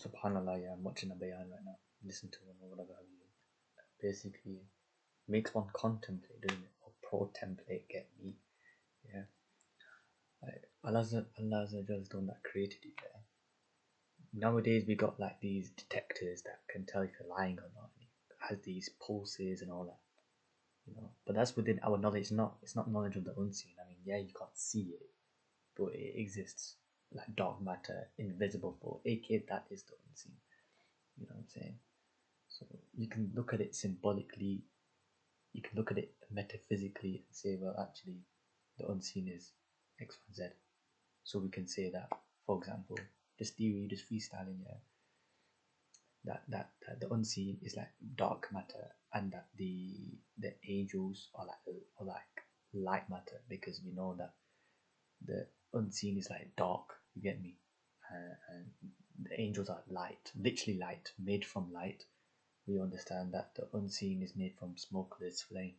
Subhanallah, yeah, I'm watching a bayan right now. Listen to him or whatever have you. Basically, makes one contemplate, doesn't it? Or pro-template, get me? Yeah. Like, Allah's the one that created you, yeah. Nowadays, we got like these detectors that can tell if you're lying or not. It has these pulses and all that, But that's within our knowledge. It's not knowledge of the unseen. I mean, yeah, you can't see it, but it exists like dark matter, invisible for, aka that is the unseen. You know what I'm saying? So you can look at it symbolically, you can look at it metaphysically and say, well, actually, the unseen is X, Y, Z. So we can say that, for example, this theory, this freestyling, yeah, that the unseen is like dark matter, and that the angels are like light matter, because we know that the unseen is like dark. You get me? And the angels are light, literally light, made from light. We understand that the unseen is made from smokeless flame.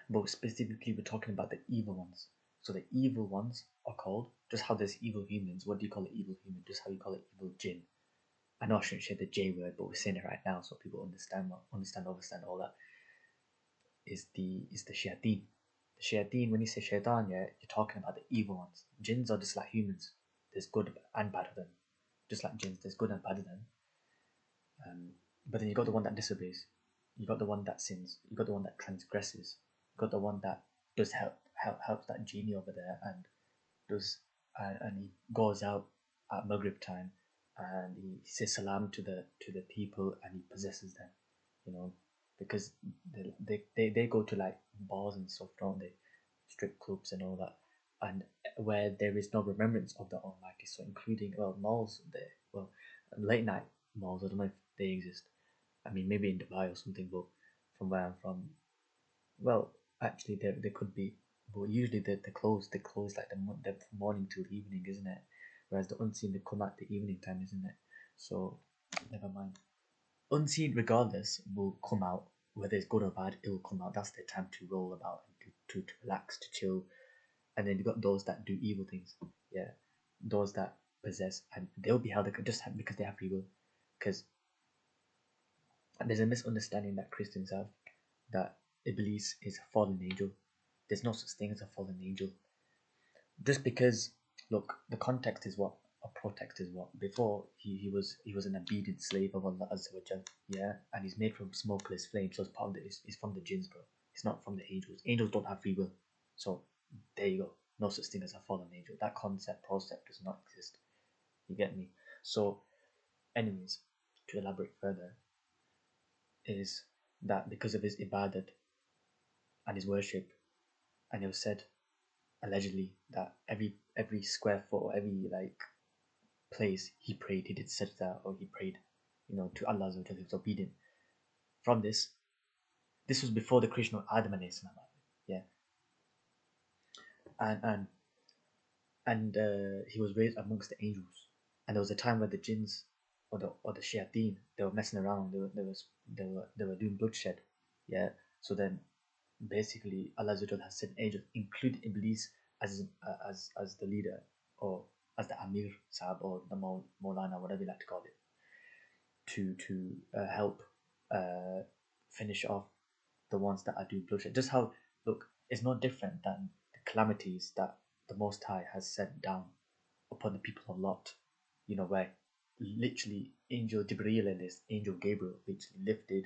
But specifically, we're talking about the evil ones. So the evil ones are called, just how there's evil humans. What do you call it evil human? Just how you call it evil jinn. I know I shouldn't say the J word, but we're saying it right now so people understand all that. Is the shayateen. The shayateen, when you say shaitan, yeah, you're talking about the evil ones. Jinns are just like humans. There's good and bad of them. Just like jinns, there's good and bad of them. But then you got the one that disobeys. You got the one that sins. You got the one that transgresses. You got the one that does helps that genie over there, and does and he goes out at Maghrib time, and he says salam to the people, and he possesses them, you know, because they go to like bars and stuff, don't they? Strip clubs and all that, and where there is no remembrance of the Almighty. So including, well, malls there, well, late night malls. I don't know if they exist. I mean, maybe in Dubai or something, but from where I'm from, well, actually, there could be, but usually they close like the morning till evening, isn't it? Whereas the unseen, they come at the evening time, isn't it? So never mind. Unseen, regardless, will come out, whether it's good or bad. It will come out. That's their time to roll about and to relax, to chill. And then you got those that do evil things, yeah, those that possess, and they'll be held just because they have free will. Because there's a misunderstanding that Christians have, that Iblis is a fallen angel. There's no such thing as a fallen angel. Just because, look, the context is what, a protext is what. Before he was an obedient slave of Allah Azza wa Jal, yeah, and he's made from smokeless flame, so it's part of it's from the jinns, bro. It's not from the angels. Angels don't have free will, so there you go. No such thing as a fallen angel. That concept does not exist. You get me? So, anyways, to elaborate further, is that because of his ibadat and his worship, and it was said allegedly that every square foot or every like place he prayed, he did sajda, or he prayed, to Allah, he was obedient. From this was before the creation of Adam alayhi salam, yeah, and he was raised amongst the angels, and there was a time where the jinns or the shayateen, they were messing around, they were doing bloodshed, yeah. So then basically Allah has sent angels, including Iblis, as the leader, or as the Amir Sahab, or the Maulana, whatever you like to call it, to help finish off the ones that are doing bloodshed. Just how, look, it's no different than the calamities that the Most High has sent down upon the people of Lot. Where literally Angel Jibreel and this Angel Gabriel literally lifted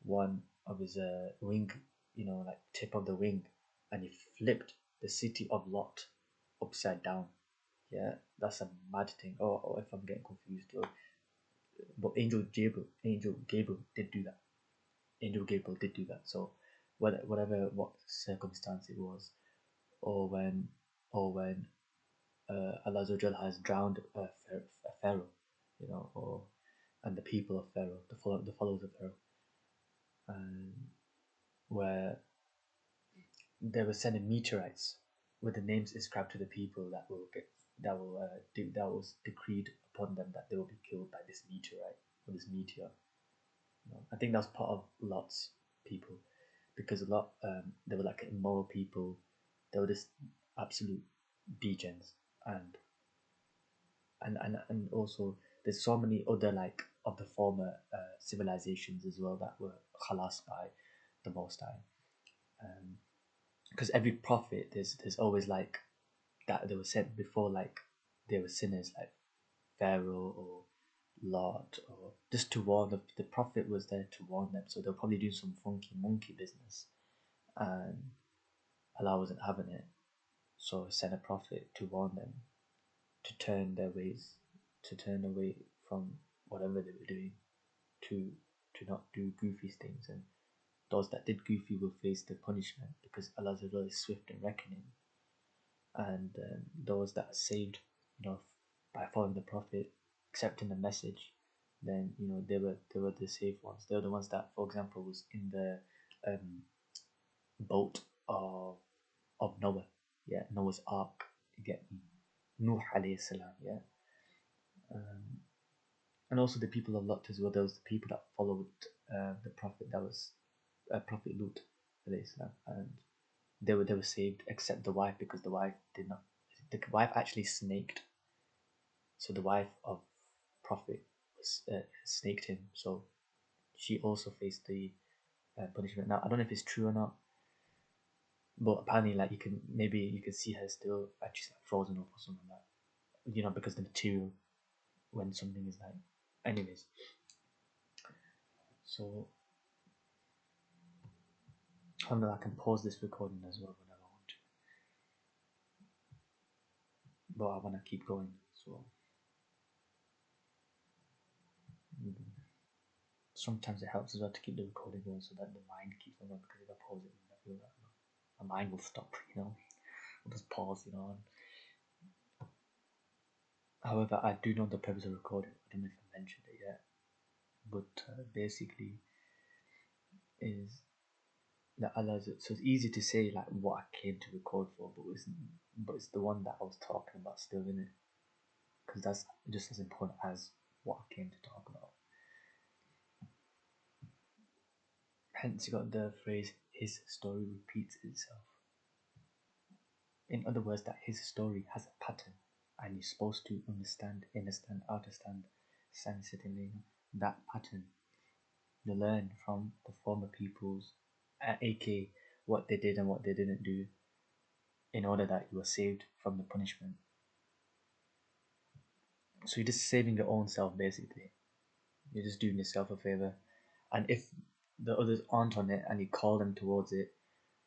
one of his wing, like tip of the wing, and he flipped the city of Lot upside down. Yeah, that's a mad thing. Or if I'm getting confused, but Angel Gabriel did do that. Angel Gabriel did do that. So what circumstance it was, or when Allah Azza has drowned a pharaoh, or and the people of Pharaoh, the followers of Pharaoh, and where they were sending meteorites with the names inscribed to the people that was decreed upon them, that they will be killed by this meteorite or this meteor. I think that's part of Lot's people, because a lot, they were like immoral people. They were just absolute djinns, and also there's so many other like of the former civilizations as well that were khalas by the Most High. Because every prophet, there's always like that they were sent before, like they were sinners, like Pharaoh or Lot, or just to warn them. The prophet was there to warn them, so they'll probably do some funky monkey business, and Allah wasn't having it, so sent a prophet to warn them to turn their ways, to turn away from whatever they were doing, to not do goofy things, and those that did goofy will face the punishment because Allah is swift in reckoning, and those that are saved, by following the Prophet, accepting the message, then they were the safe ones. They were the ones that, for example, was in the um, boat of Noah, yeah, Noah's Ark, you get me, Nuh alayhi salam, yeah, and also the people of Lot as well. There was the people that followed the Prophet, that was Prophet Lut alayhi salam, and they were saved except the wife, because the wife did not. The wife actually snaked. So the wife of Prophet was snaked him. So she also faced the punishment. Now I don't know if it's true or not, but apparently, like you can see her still actually like frozen up or something like that. Because the material, when something is like, anyways. So I can pause this recording as well whenever I want to, but I want to keep going. So sometimes it helps as well to keep the recording going so that the mind keeps on going, because if I pause it, I feel that my mind will stop. I'll just pause. However, I do know the purpose of recording. I don't know if I mentioned it yet, but basically is that Allah. So it's easy to say like what I came to record for, but it's the one that I was talking about still in it, because that's just as important as what I came to talk about. Hence, you got the phrase "His story repeats itself." In other words, that his story has a pattern, and you're supposed to understand, sensitively that pattern. You learn from the former peoples, aka what they did and what they didn't do, in order that you were saved from the punishment. So you're just saving your own self, basically. You're just doing yourself a favor. And if the others aren't on it and you call them towards it,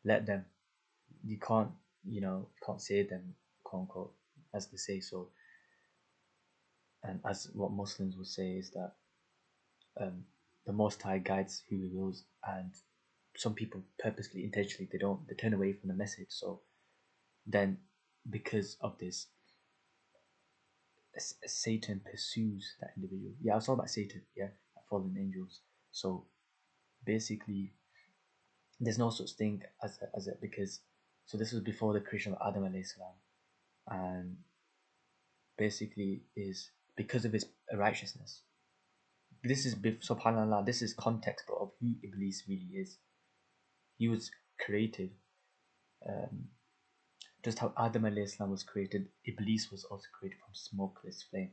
let them. You can't, save them, quote unquote, as they say. So, and as what Muslims will say is that the Most High guides who He wills, and some people purposely, intentionally, they turn away from the message. So then, because of this, Satan pursues that individual. Yeah, I was talking about Satan. Yeah, fallen angels. So basically, there's no such thing as a because. So this was before the creation of Adam alayhi salam, and basically is because of his righteousness. This is subhanallah. This is context, bro, of who Iblis really is. He was created, um, just how Adam alayhi salam was created. Iblis was also created from smokeless flame.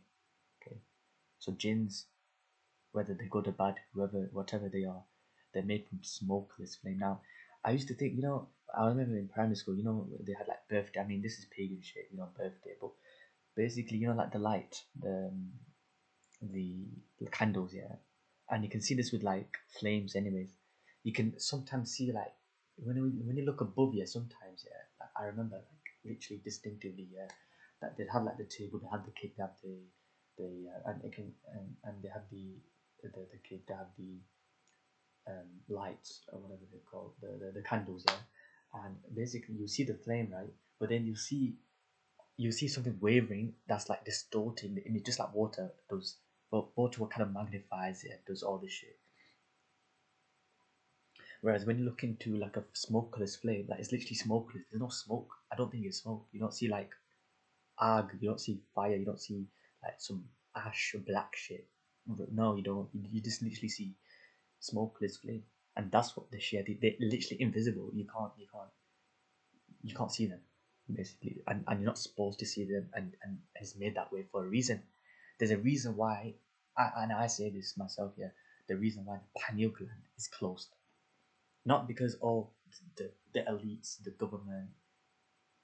Okay, so jinns, whether they're good or bad, whatever they are, they're made from smokeless flame. Now, I used to think, I remember in primary school, they had like birthday. I mean, this is pagan shit, birthday, but basically, like the light, the candles, yeah, and you can see this with like flames, anyways. You can sometimes see like when you look above, yeah, sometimes, yeah, like, I remember like literally distinctively, yeah, that they have like the table, they have the cake, they have the and it can and they have the cake, they have the lights or whatever they call the candles, yeah, and basically you see the flame, right, but then you see something wavering that's like distorting the image, just like water does. But water what kind of magnifies it, does all this shit. Whereas when you look into like a smokeless flame, like it's literally smokeless. There's no smoke. I don't think it's smoke. You don't see like ag. You don't see fire. You don't see like some ash or black shit. No, you don't. You just literally see smokeless flame, and that's what the shit. They're literally invisible. You can't see them basically, and you're not supposed to see them, and it's made that way for a reason. there's a reason why, and I say this myself, yeah, the reason why the pineal gland is closed. Not because the elites, the government,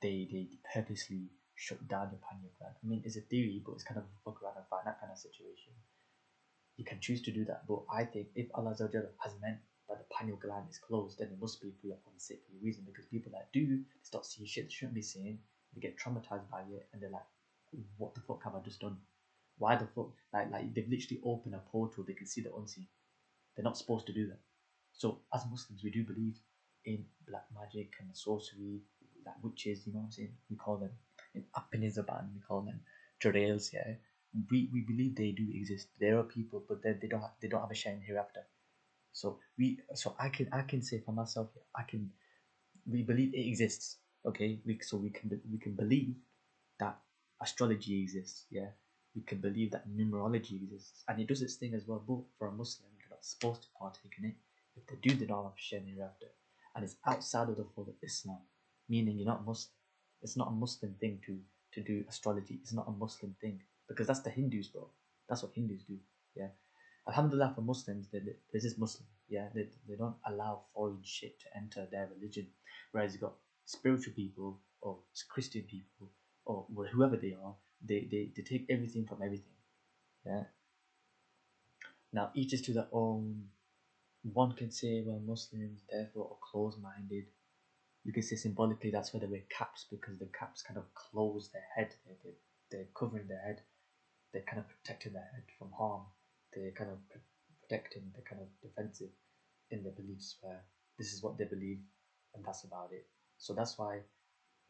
they purposely shut down the pineal gland. I mean, it's a theory, but it's kind of a fuck around and find that kind of situation. You can choose to do that, but I think if Allah has meant that the pineal gland is closed, then it must be for a particular reason. Because people that do start seeing shit they shouldn't be seeing, they get traumatized by it, and they're like, "What the fuck have I just done? Why the fuck?" Like they've literally opened a portal. They can see the unseen. They're not supposed to do that. So as Muslims, we do believe in black magic and sorcery, like witches. You know what I'm saying? We call them in Apinizaban. We call them Jarails. Yeah, we believe they do exist. There are people, but they don't have a share in hereafter. So I can say for myself, yeah, we believe it exists. Okay, we can believe that astrology exists. Yeah, we can believe that numerology exists, and it does its thing as well. But for a Muslim, you're not supposed to partake in it. If they do, they don't have a share hereafter, and it's outside of the fold of Islam, meaning you're not Muslim. It's not a Muslim thing to do astrology. It's not a Muslim thing because that's the Hindus, bro. That's what Hindus do. Yeah. Alhamdulillah for Muslims, this is Muslim. Yeah, they don't allow foreign shit to enter their religion. Whereas you got spiritual people or Christian people or whoever they are, they take everything from everything. Yeah. Now each is to their own. One can say, well, Muslims therefore are closed-minded. You can say symbolically that's why they wear caps because the caps kind of close their head. They're covering their head. They're kind of protecting their head from harm. They're kind of protecting. They're kind of defensive in their beliefs where this is what they believe and that's about it. So that's why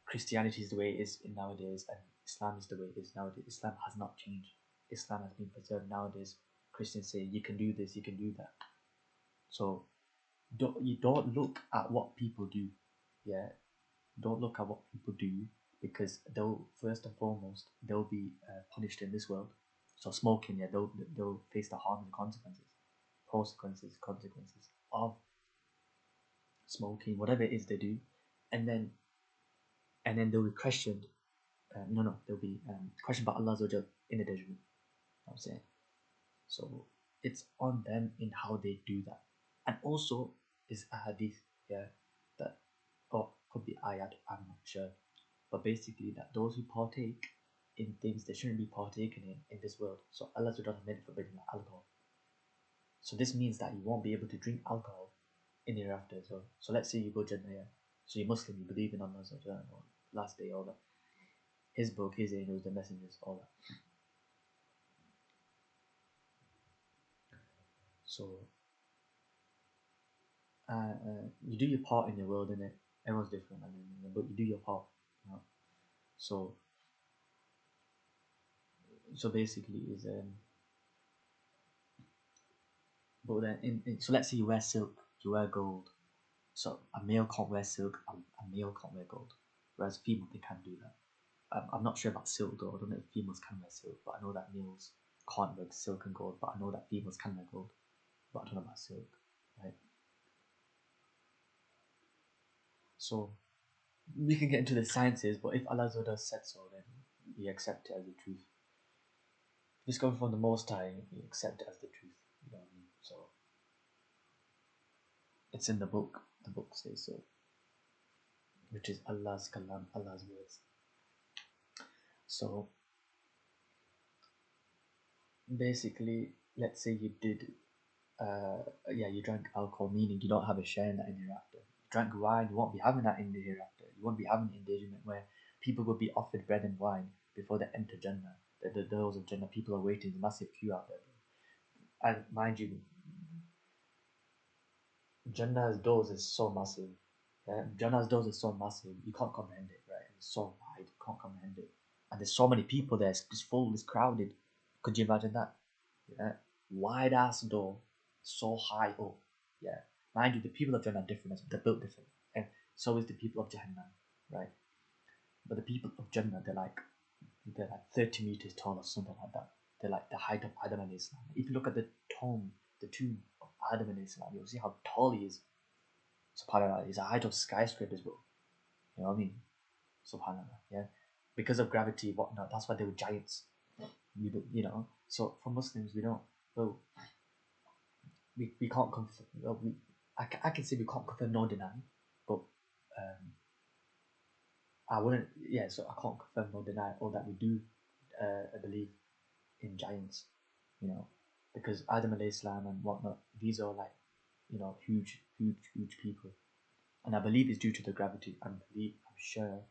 Christianity is the way it is nowadays and Islam is the way it is nowadays. Islam has not changed. Islam has been preserved nowadays. Christians say you can do this, you can do that. So you don't look at what people do. Yeah, don't look at what people do because they'll first and foremost they'll be punished in this world. So smoking, yeah, they'll face the harm and consequences of smoking, whatever it is they do, and then they'll be questioned. No, they'll be questioned by Allah in the judgment. You know what I'm saying, so it's on them in how they do that, and also is a hadith, yeah, that or could be ayat, I'm not sure, but basically that those who partake in things they shouldn't be partaking in this world. So Allah made it forbidden alcohol. So this means that you won't be able to drink alcohol in the hereafter as well. So let's say you go Jannah, yeah. So you're Muslim, you believe in Allah, last day, all that. His book, his angels, the messengers, all that. So you do your part in the world, innit? Everyone's different, but you do your part. You know? So basically is but then so let's say you wear silk, you wear gold. So a male can't wear silk, a male can't wear gold, whereas female they can do that. I'm not sure about silk though. I don't know if females can wear silk, but I know that males can't wear silk and gold. But I know that females can wear gold, but I don't know about silk, right? So we can get into the sciences, but if Allah said so, then we accept it as the truth. If it's coming from the Most High, we accept it as the truth. You know what I mean? So it's in the book. The book says so, which is Allah's kalam, Allah's words. So basically, let's say you did, you drank alcohol, meaning you don't have a share in that in the hereafter. You drank wine, you won't be having that in the hereafter. You won't be having engagement where people will be offered bread and wine before they enter Jannah. The doors of Jannah, people are waiting, there's a massive queue out there. And mind you, Jannah's doors is so massive. Jannah's doors is so massive, you can't comprehend it, right? It's so wide, you can't comprehend it. And there's so many people there, it's full, it's crowded. Could you imagine that? Yeah, wide ass door, so high up. Yeah, mind you, the people of Jannah are different. They're built different, and so is the people of Jahannam, right? But the people of Jannah, they're like 30 meters tall or something like that. They're like the height of Adam and Islam. If you look at the tomb of Adam and Islam, you'll see how tall he is. Subhanallah, he's a height of skyscrapers, bro. You know what I mean? Subhanallah, yeah. Because of gravity, whatnot. That's why they were giants. You know, so for Muslims, we don't, well, we can't confirm, well, I can say we can't confirm nor deny, but I wouldn't, yeah, so I can't confirm nor deny all that we do believe in giants, you know, because Adam alayhi salam and whatnot, these are like, you know, huge people. And I believe it's due to the gravity. I'm sure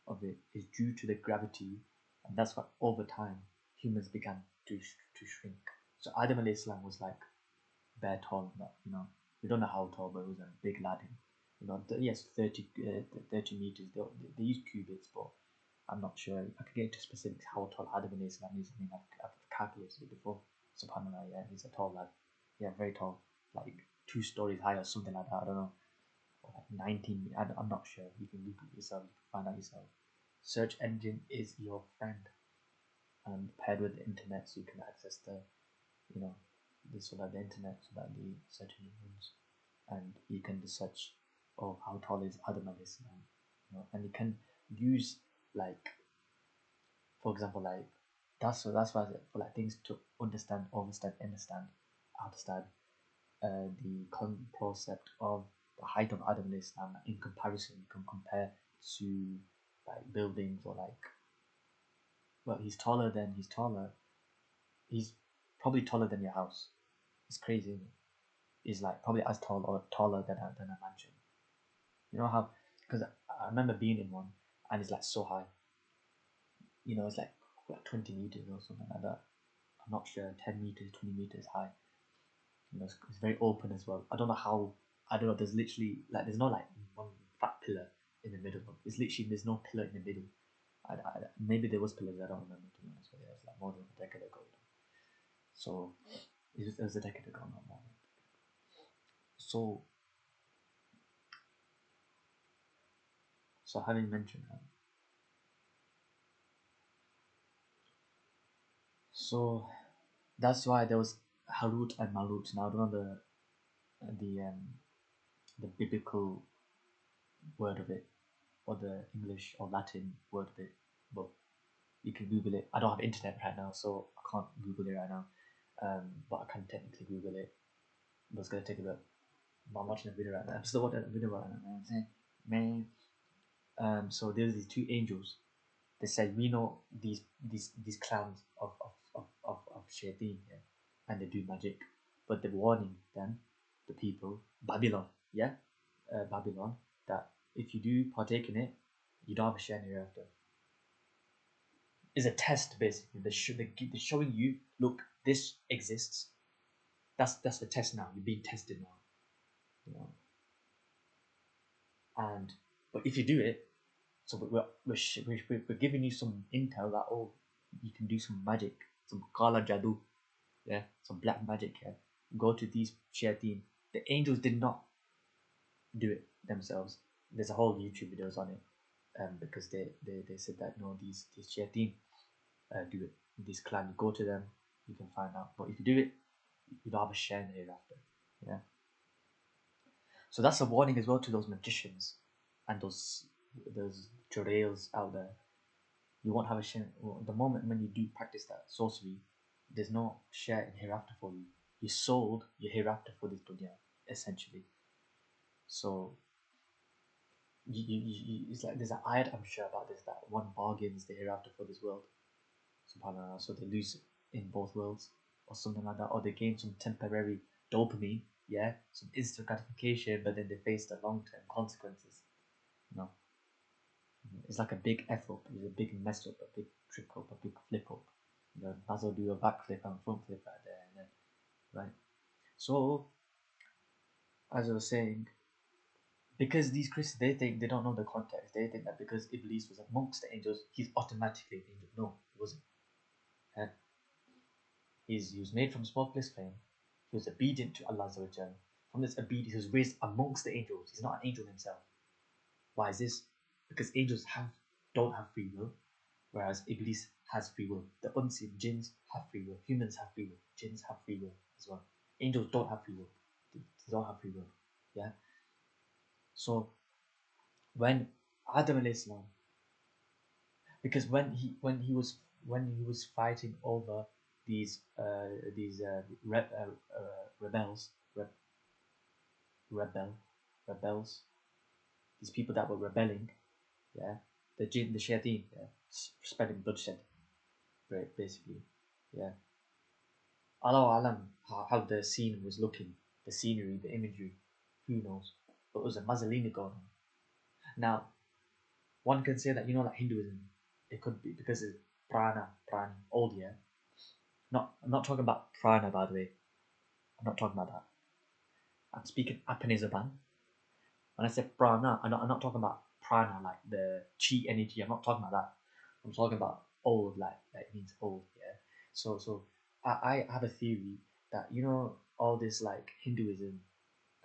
of it is due to the gravity, and that's why over time humans began to shrink. So Adam alayhi salam was like bare tall, not, you know, we don't know how tall, but it was a big lad. You know, yes, 30 meters. They use cubits, but I'm not sure. I could get into specifics how tall Adam alayhi salam is. I mean, I've calculated it before. Subhanallah, yeah, he's a tall lad. Yeah, very tall, like 2 stories high or something like that. I don't know, or like 19. I'm not sure. You can Google it yourself. You can find out yourself. Search engine is your friend, and paired with the internet, so you can access the, you know, so that the internet, so that the search engine runs, and you can search, oh, how tall is Adam alayhi salam, you know, and you can use, like, for example, like, that's why for like things to understand the concept of the height of Adam alayhi salam in comparison. You can compare to like buildings, or like, well, he's probably taller than your house. It's crazy, isn't it? He's like probably as tall or taller than a mansion. You know how? Because I remember being in one, and it's like so high. You know, it's like 20 meters or something like that. I'm not sure, 10 meters, 20 meters high. You know, it's very open as well. I don't know how. I don't know. There's literally like there's no like one fat pillar in the middle. It's literally there's no pillar in the middle. Maybe there was pillars. I don't remember, to be honest. But yeah, it's like more than a decade ago. So it was a decade ago, not more. So having mentioned that, so that's why there was Harut and Marut. Now I don't know the biblical word of it, or the English or Latin word of it, but you can Google it. I don't have internet right now, so I can't Google it right now. But I can technically Google it. But it's gonna take a bit. But I'm watching a video right now. I'm still watching a video right now. Man. So there's these two angels. They said we know these clans of shayateen, yeah, and they do magic, but they're warning them, the people, Babylon, yeah, Babylon, that if you do partake in it, you don't have a share hereafter. It's a test basically. They're showing you, look, this exists. That's the test now. You're being tested now, you know. And but if you do it, so we're giving you some intel that, oh, you can do some magic, some kala jadoo, yeah, some black magic here. Go to these shayateen. The angels did not do it themselves. There's a whole YouTube videos on it, because they said that no, these shayateen do it. This clan, you go to them, you can find out. But if you do it, you don't have a share in hereafter. Yeah. So that's a warning as well to those magicians and those chorales out there. You won't have a share. Well, the moment when you do practice that sorcery, there's no share in hereafter for you. You sold your hereafter for this dunya, essentially. So it's like there's an ayat, I'm sure, about this, that one bargains the hereafter for this world. Subhanallah. So they lose in both worlds, or something like that, or they gain some temporary dopamine, yeah, some instant gratification, but then they face the long term consequences. You know, it's like a big F up, it's a big mess up, a big trip up, a big flip up. You know, might as well do a backflip and front flip right there, and then, right? So, as I was saying, because these Christians, they think they don't know the context. They think that because Iblis was amongst the angels, he's automatically an angel. No, he wasn't. And he was made from smokeless flame. He was obedient to Allah Azza wa Jal. From this obedience, he was raised amongst the angels. He's not an angel himself. Why is this? Because angels don't have free will, whereas Iblis has free will. The unseen djinns have free will. Humans have free will. Djinns have free will as well. Angels don't have free will. They don't have free will. Yeah. So when Adam alayhi salam, because when he was when he was fighting over these rebels, rebel rebels, these people that were rebelling, yeah, the shayateen, yeah, spreading bloodshed, right, basically, yeah. Allah alam how the scene was looking, the scenery, the imagery, who knows? But it was a Mazzolini going on. Now, one can say that, like Hinduism, it could be because it's prana, old, yeah. I'm not talking about prana, by the way. I'm not talking about that. I'm speaking Apanizaban. When I say prana, I'm not talking about prana like the chi energy. I'm not talking about that. I'm talking about old, like it means old. Yeah. So I have a theory that all this like Hinduism,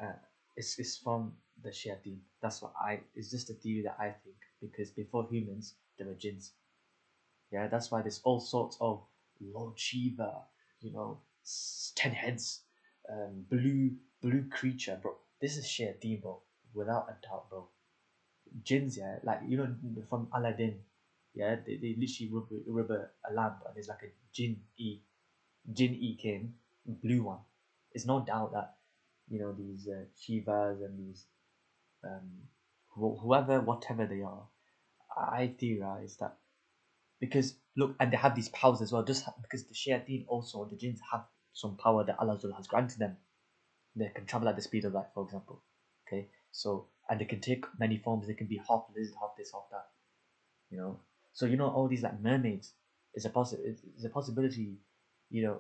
uh, is from the shayateen. That's what I. It's just a theory that I think because before humans there were jinns. Yeah, that's why there's all sorts of Lord Shiva, 10 heads, blue creature, bro. This is shayateen, bro, without a doubt, bro. Jinns, yeah, like from Aladdin, yeah, they literally rub a lamp and there's like a jinn came, blue one. It's no doubt that these Shivas and these um whoever whatever they are. I theorize that because look, and they have these powers as well. Just because the shayateen also the jinns have some power that Allah has granted them. They can travel at the speed of light, for example. Okay, so and they can take many forms. They can be half lizard, half this, half that. So all these like mermaids is a possibility.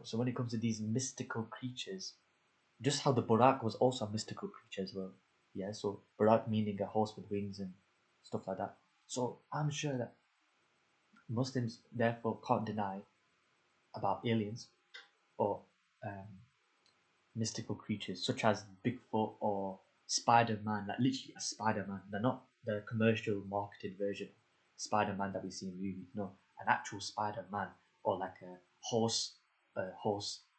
So when it comes to these mystical creatures, just how the Burak was also a mystical creature as well. Yeah, so Burak meaning a horse with wings and stuff like that. So I'm sure that Muslims therefore can't deny about aliens or um, mystical creatures such as Bigfoot or Spider-Man, like literally a Spider-Man. They're not the commercial marketed version of Spider-Man that we see in movies. No, an actual Spider-Man or like a horse.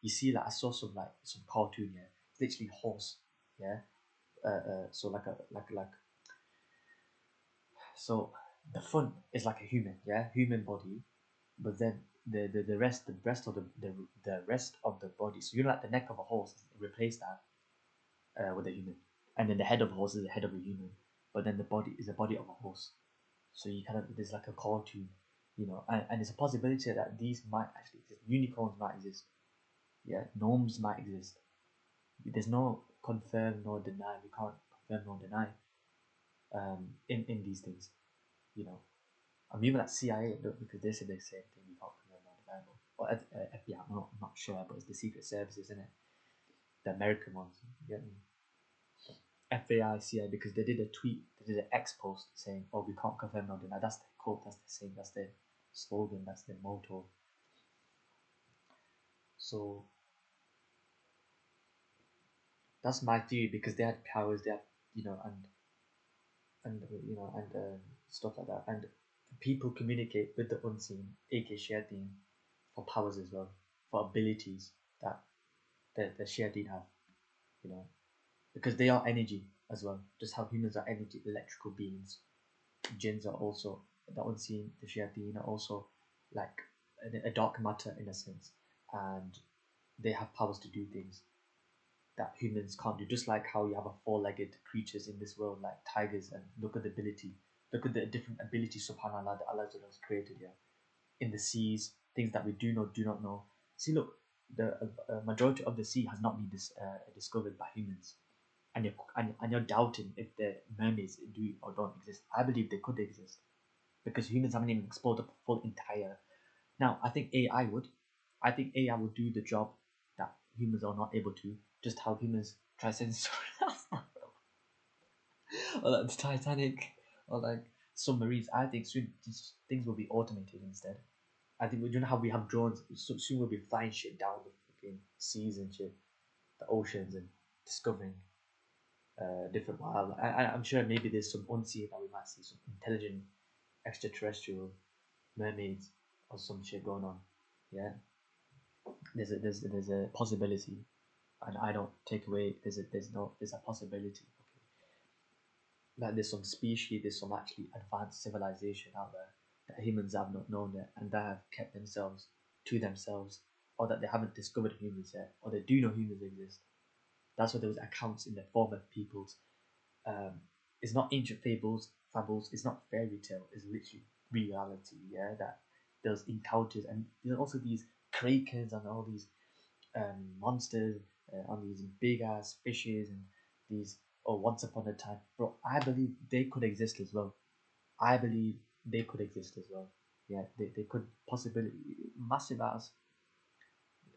You see, like I saw some cartoon. Yeah, it's literally horse. Yeah. So like a like so the front is like a human. Yeah, human body, but then the rest of the rest of the body. So like the neck of a horse, replace that with a human, and then the head of a horse is the head of a human, but then the body is the body of a horse. So you kind of there's like a cartoon, and there's a possibility that these might actually exist. Unicorns might exist, yeah. Gnomes might exist. There's no confirm nor deny. We can't confirm nor deny in these things, you know. I'm even at CIA because they said the same thing. We can't confirm nor deny. Or FBI, I'm not sure, but it's the Secret Services, isn't it? The American ones. You get me? FAI, CIA, because they did a tweet, they did an X post saying, "Oh, we can't confirm nor deny." That's the quote, that's the saying, that's the slogan, that's the motto. So that's my theory because they had powers, they had, and stuff like that, and people communicate with the unseen, aka shayateen, for powers as well, for abilities that the shayateen have, you know, because they are energy as well, just how humans are energy, electrical beings. Jinns are also the unseen, the shayateen are also like a dark matter in a sense, and they have powers to do things that humans can't do. Just like how you have a four-legged creatures in this world, like tigers, and look at the ability, look at the different abilities Subhanallah that Allah has created here in the seas, things that we do not know. See, look, the majority of the sea has not been discovered by humans, and you're doubting if the mermaids do or don't exist. I believe they could exist because humans haven't even explored the full entire. Now, I think AI would. I think AI would do the job that humans are not able to. Just how humans try to censor us, or like the Titanic, or like submarines. I think soon these things will be automated instead. I think how we have drones. Soon we'll be flying shit down the fucking seas and shit, the oceans, and discovering different wild. I'm sure maybe there's some unseen that we might see some intelligent extraterrestrial mermaids or some shit going on. Yeah, there's a possibility, and I don't take away. There's a possibility. Okay, like there's some species, there's some actually advanced civilization out there that humans have not known yet, and that have kept themselves to themselves, or that they haven't discovered humans yet, or they do know humans exist. That's why those accounts in the form of people's. Um, it's not ancient fables. It's not fairy tale. It's literally reality. Yeah, that those encounters, and there are also these krakens and all these monsters on these big ass fishes and these. Oh, once upon a time, bro. I believe they could exist as well. I believe they could exist as well. Yeah, they could possibly massive ass.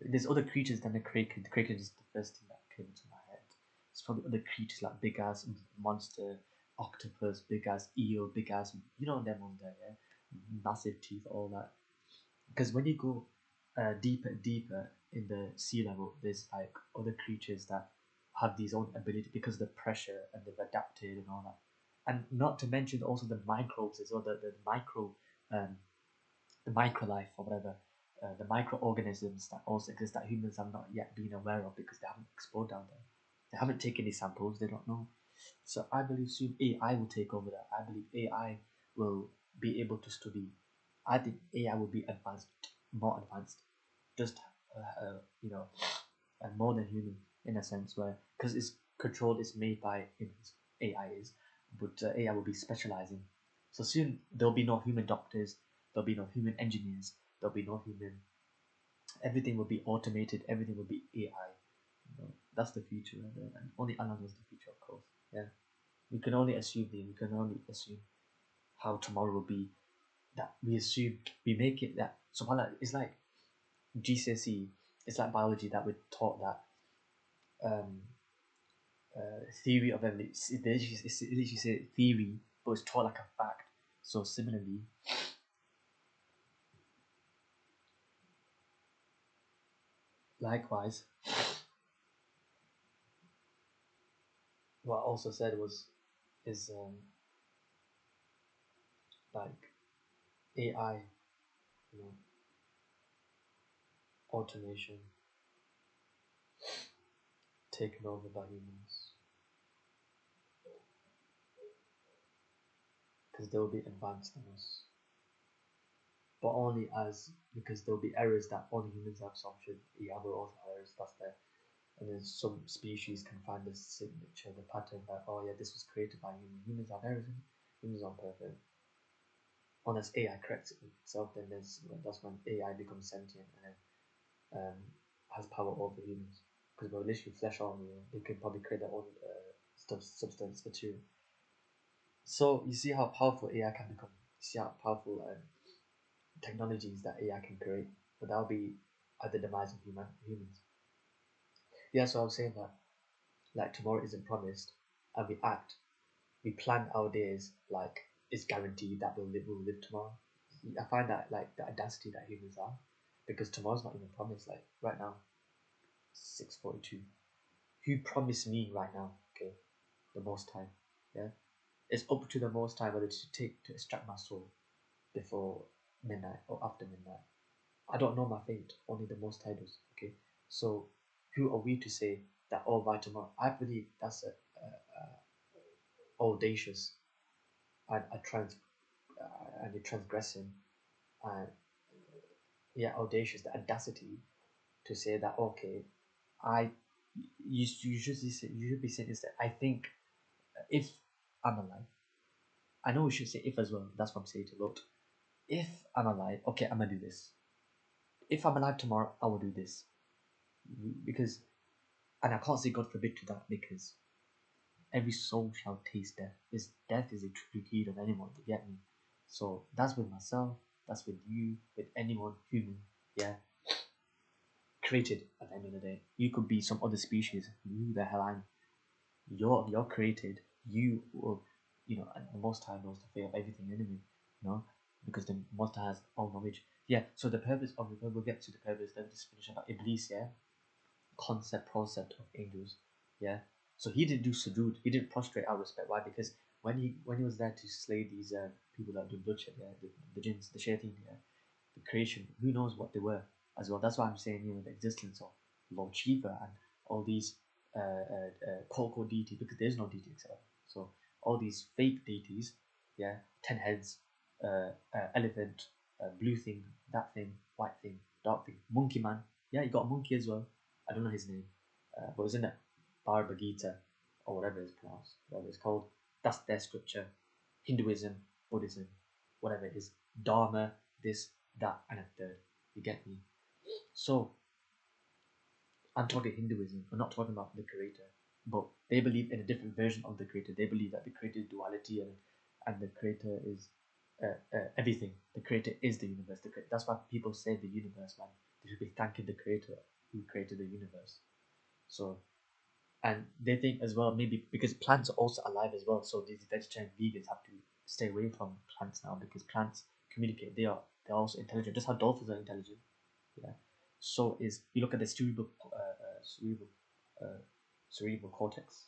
There's other creatures than the kraken. The kraken is the first thing that came to my head. It's probably other creatures like big ass monster, octopus, big ass eel, big ass. You know them on there, yeah. Massive teeth, all that. Because when you go deeper and deeper in the sea level, there's like other creatures that have these own ability because of the pressure and they've adapted and all that. And not to mention also the microbes as well, um, the microlife or whatever, the microorganisms that also exist that humans have not yet been aware of because they haven't explored down there. They haven't taken any samples, they don't know. So I believe soon AI will take over that. I believe AI will be able to study. I think AI will be advanced, more advanced, just you know, and more than human in a sense where because it's controlled, it's made by humans. AI is, but AI will be specializing. So soon there'll be no human doctors, there'll be no human engineers, there'll be no human. Everything will be automated. Everything will be AI. You know, that's the future, and only Allah knows the future, of course. Yeah, we can only assume the. We can only assume how tomorrow will be. That we assume we make it that. Subhanallah, it's like GCSE. It's like biology that we're taught that um, theory of evolution. It's literally say theory, but it's taught like a fact. So similarly, likewise, what I also said was is like AI, you know, automation taken over by humans because they'll be advanced than us, but only as because there'll be errors that only humans have. Some should AI will also have errors. That's there. And then some species can find the signature, the pattern that oh yeah, this was created by humans. Humans have errors. Humans aren't perfect. Unless AI corrects it itself, then that's when AI becomes sentient and has power over humans. Because we're literally flesh on, they can probably create their own substance material. So you see how powerful AI can become. You see how powerful technologies that AI can create, but that'll be at the demise of humans. Yeah, so I was saying that like tomorrow isn't promised, and we plan our days like it's guaranteed that we'll live tomorrow. I find that like the audacity that humans are, because tomorrow's not even promised. Like right now, 6:42. Who promised me right now? Okay, the Most High. Yeah, it's up to the Most High whether to extract my soul before midnight or after midnight. I don't know my fate. Only the Most High does. Okay, so who are we to say that all by tomorrow? I believe that's a audacious and a transgressing and yeah audacious the audacity to say that okay I you should be saying this that I think if I'm alive. I know we should say if as well. That's what I'm saying to Lot. If I'm alive, okay, I'm gonna do this. If I'm alive tomorrow, I will do this because, and I can't say God forbid to that because every soul shall taste death. This death is a true heed of anyone. To get me? So that's with myself. That's with you. With anyone human. Yeah, created at the end of the day. You could be some other species. Who the hell I'm? You're created. You will, and the Most High knows the fate of everything anyway. Because the Most High has all knowledge. Yeah. So the purpose of we'll get to the purpose. Then just finish about Iblis. Yeah. Concept of angels. Yeah. So he didn't do sujood. He didn't prostrate out of respect. Why? Because when he was there to slay these people that do bloodshed, yeah, the jinns, the shayateen, yeah, the creation, who knows what they were as well. That's why I'm saying, the existence of Lord Shiva and all these Coco deities, because there's no deity except. So all these fake deities, yeah, 10 heads, elephant, blue thing, that thing, white thing, dark thing, monkey man. Yeah, you got a monkey as well. I don't know his name, but it's in it. Bhagavad Gita, or whatever it's pronounced, whatever it's called. That's their scripture. Hinduism, Buddhism, whatever it is. Dharma, this, that, and a third. You get me? So, I'm talking Hinduism. I'm not talking about the creator. But they believe in a different version of the creator. They believe that the creator is duality and the creator is everything. The creator is the universe. That's why people say the universe, man. They should be thanking the creator who created the universe. So, and they think as well, maybe because plants are also alive as well. So these vegetarian vegans have to stay away from plants now because plants communicate. They're also intelligent. Just how dolphins are intelligent. Yeah. So is you look at the cerebral uh, cerebral cortex.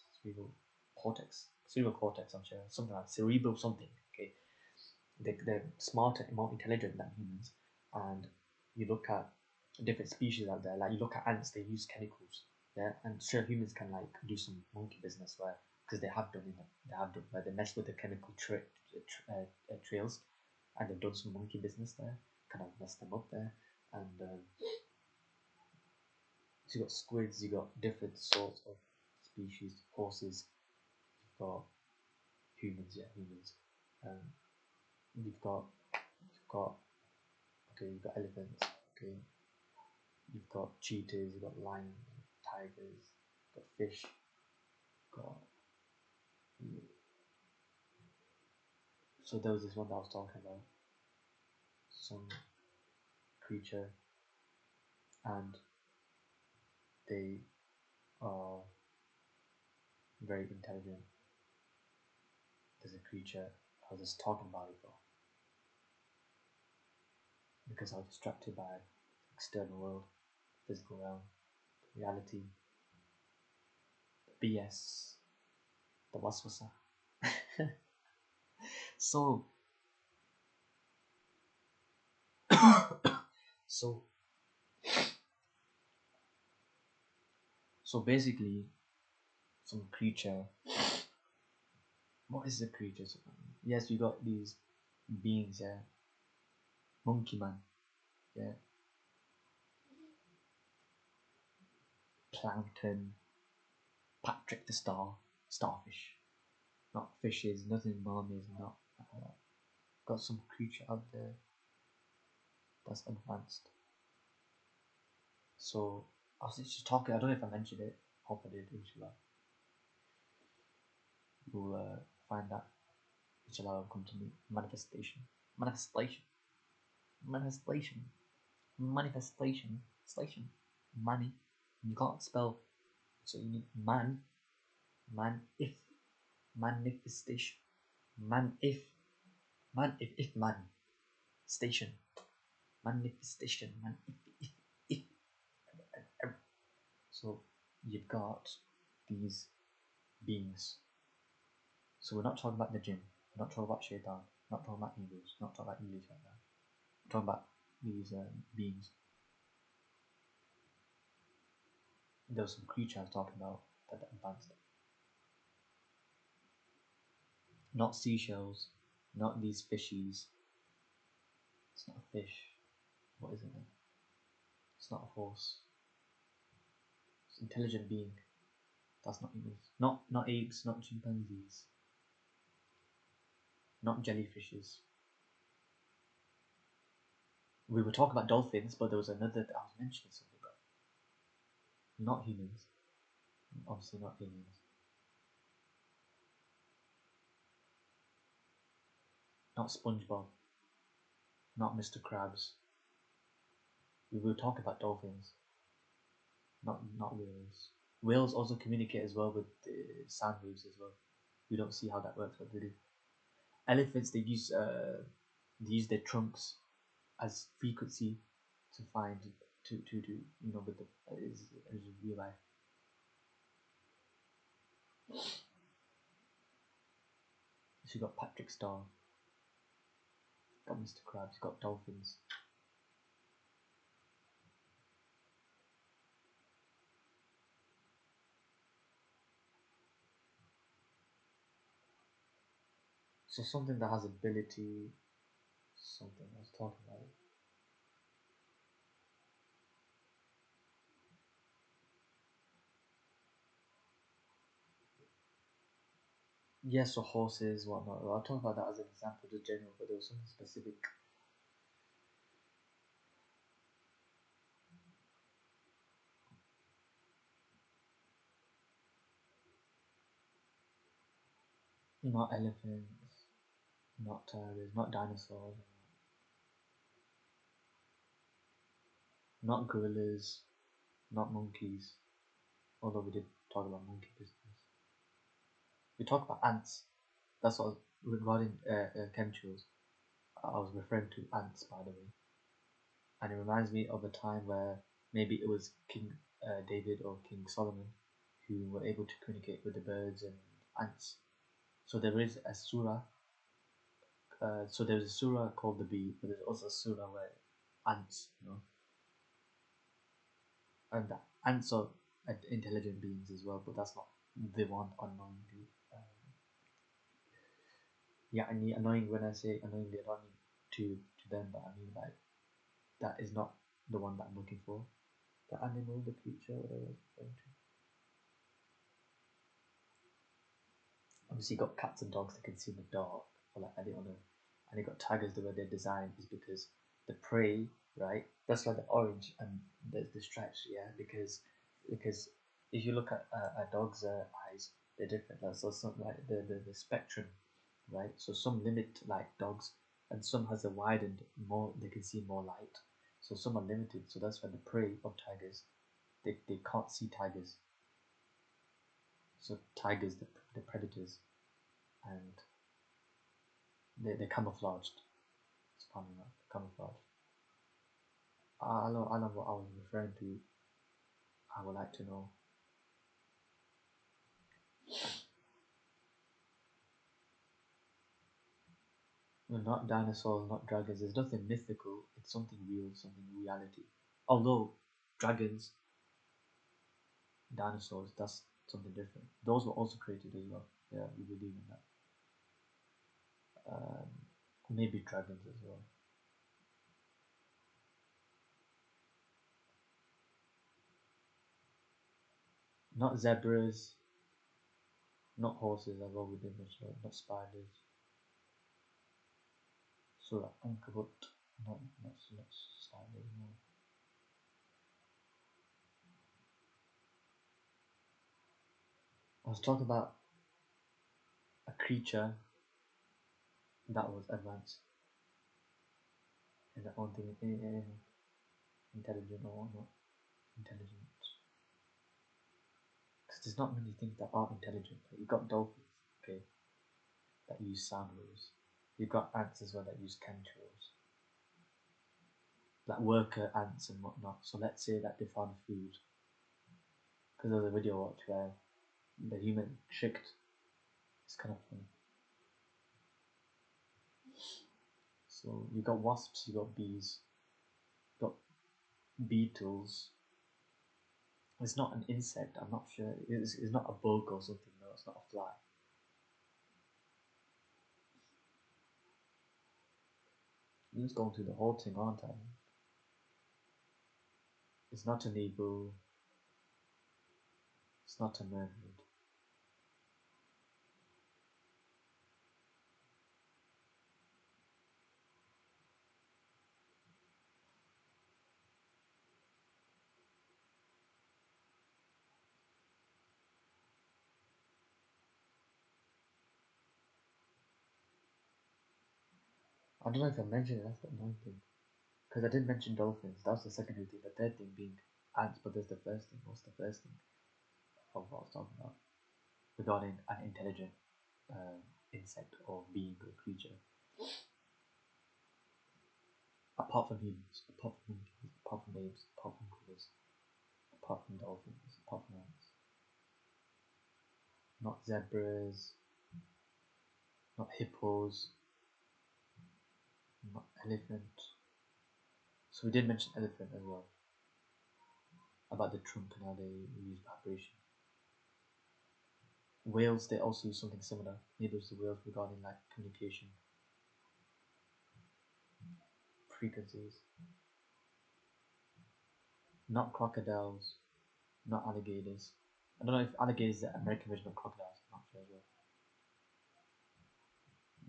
I'm sure something like cerebral something. Okay, they're smarter and more intelligent than humans. And you look at different species out there. Like you look at ants, they use chemicals. Yeah, and sure humans can like do some monkey business where because they have done where they mess with the chemical trails, and they've done some monkey business there, kind of messed them up there, and. So you got squids, you got different sorts of species, horses, you've got humans. Um, you've got okay, you've got elephants, okay, you've got cheetahs, you've got lions, tigers, you've got fish, you've got so there was this one that I was talking about, some creature, and they are very intelligent. There's a creature I was just talking about it, bro, because I was distracted by the external world, physical realm, reality, BS, the waswasa. So, so, so basically, some creature. What is the creature? Yes, you got these beings, yeah. Monkey man, yeah. Plankton, Patrick the starfish. Not fishes, nothing mermaids, not like that. Got some creature out there that's advanced. So, I was just talking, I don't know if I mentioned it. Hope I did, inshallah. You'll find that, inshallah, will come to me. Manifestation. Manifestation. Manifestation. Manifestation. Station. Money. You can't spell, so you need man, if, manifestation. Man, if, man. Station. Manifestation. Man, if. So, you've got these beings. So we're not talking about the jinn, we're not talking about shaitan, not talking about evils, not talking about Iblis right now. We're talking about these beings. There was some creature I was talking about that advanced. Not seashells, not these fishies. It's not a fish. What is it then? It's not a horse. It's an intelligent being. That's not evils. Not apes, not chimpanzees. Not jellyfishes. We were talking about dolphins, but there was another that I was mentioning something about. Not humans. Obviously not humans. Not SpongeBob. Not Mr. Krabs. We were talking about dolphins, not whales. Whales also communicate as well with sound waves as well. We don't see how that works, but they do. Elephants they use their trunks as frequency to find to with the is real life. So you got Patrick Star, got Mr. Krabs, you got dolphins. So something that has ability, something. I was talking about it. Yes, so horses, whatnot. I'll talk about that as an example, just general, but there was something specific. Not elephants, not tigers, not dinosaurs, not gorillas, not monkeys. Although we did talk about monkey business. We talk about ants. That's what regarding chemtrails. I was referring to ants, by the way, and it reminds me of a time where maybe it was King David or King Solomon who were able to communicate with the birds and ants. So there is a surah. So there's a surah called the Bee, but there's also a surah where ants, and the ants are intelligent beings as well, but that's not the one unknowingly. Yeah, I mean annoying when I say annoyingly, I don't mean to them, but I mean like that is not the one that I'm looking for. The animal, the creature, whatever I was referring to. Obviously, you got cats and dogs that can see in the dark, or like I don't know, and you got tigers. The way they're designed is because the prey, right? That's why the orange and the stripes, yeah, because if you look at a dog's eyes, they're different. Like, so some like the spectrum, right? So some limit like dogs, and some has a widened more. They can see more light. So some are limited. So that's why the prey of tigers, they can't see tigers. So tigers, the predators, and they're camouflaged. It's funny, right? Camouflage. I know what I was referring to. I would like to know. Well, not dinosaurs, not dragons. There's nothing mythical. It's something real, something reality. Although dragons, dinosaurs, that's something different. Those were also created as well. Yeah, we believe in that. Um, Maybe dragons as well. Not zebras, not horses as well. We didn't mention that. Not spiders. So like ankabut, not spiders. No. I was talking about a creature that was advanced in their own thing, intelligent or not intelligent. Because there's not many things that are intelligent. Like, you've got dolphins, okay, that use sound waves. You've got ants as well that use chemtrails, like worker ants and whatnot. So let's say that they found food. Because there's a video I watched where the human tricked. It's kind of funny. So you got wasps, you got bees, you got beetles. It's not an insect. I'm not sure. It's not a bug or something. No, it's not a fly. I'm just going through the whole thing, aren't I? It's not an eagle. It's not a mermaid. I don't know if I mentioned it. That's the annoying thing. Because I did mention dolphins. That was the secondary thing. The third thing being ants. But there's the first thing. What's the first thing of what I was talking about regarding an intelligent insect or being or creature? Apart from humans, apart from monkeys, apart from apes, apart from gorillas, apart from dolphins, apart from ants. Not zebras, not hippos, not elephant. So we did mention elephant as well, about the trunk and how they use vibration. Whales, they also use something similar. Maybe it's the whales regarding like communication. frequencies. Not crocodiles, not alligators. I don't know if alligators is the American version of crocodiles. I'm not sure as well.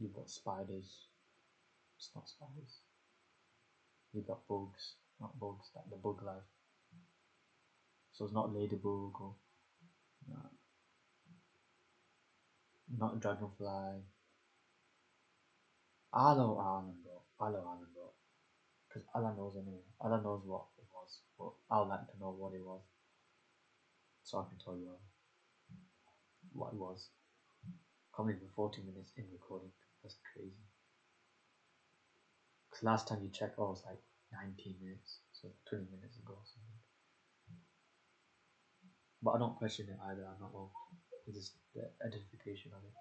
You've got spiders. It's not spiders. You've got bugs. Not bugs. Like the bug life. So it's not ladybug or not dragonfly. I know bro. Because Allah knows anyway. Allah knows what it was. But I would like to know what it was. So I can tell you what it was. Coming for 40 minutes in recording. That's crazy. Because last time you checked, oh, it was like 19 minutes. So 20 minutes ago or something. But I don't question it either. I'm not wrong. It's just the identification of it.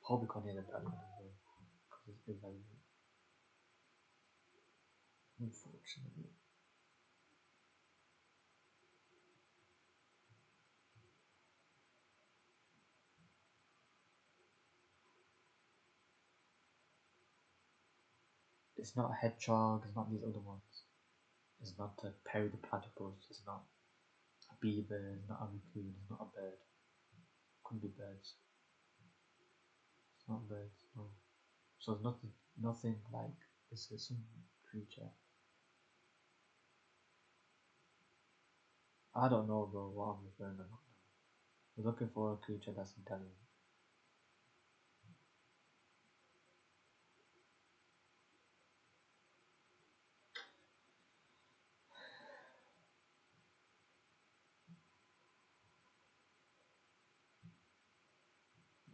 Hope you can't hear the background as well. Because it's irrelevant. Unfortunately. It's not a hedgehog, it's not these other ones. It's not a Perry the platypus, it's not a beaver, it's not a raccoon, it's not a bird. Couldn't be birds. It's not birds, no. So it's nothing like it's some creature. I don't know bro what I'm referring to. We're looking for a creature that's intelligent.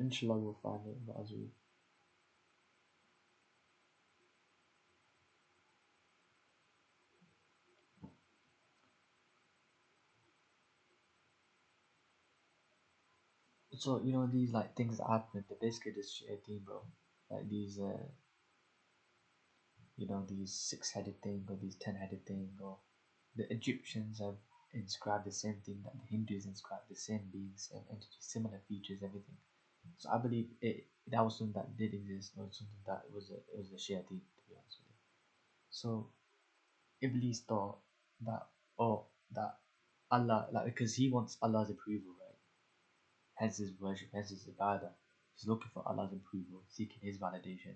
Inshallah we'll find it, but as we so you know these like things that happen, they basically just shayateen bro. Like these you know these six-headed thing or these ten-headed thing or the Egyptians have inscribed the same thing that the Hindus inscribed the same beings, same entities, similar features, everything. So I believe that was something that did exist, or something that it was a shayateen to be honest with you. So Iblis thought that oh that Allah like because he wants Allah's approval, right? Hence his worship, hence his ibadah. He's looking for Allah's approval, seeking his validation,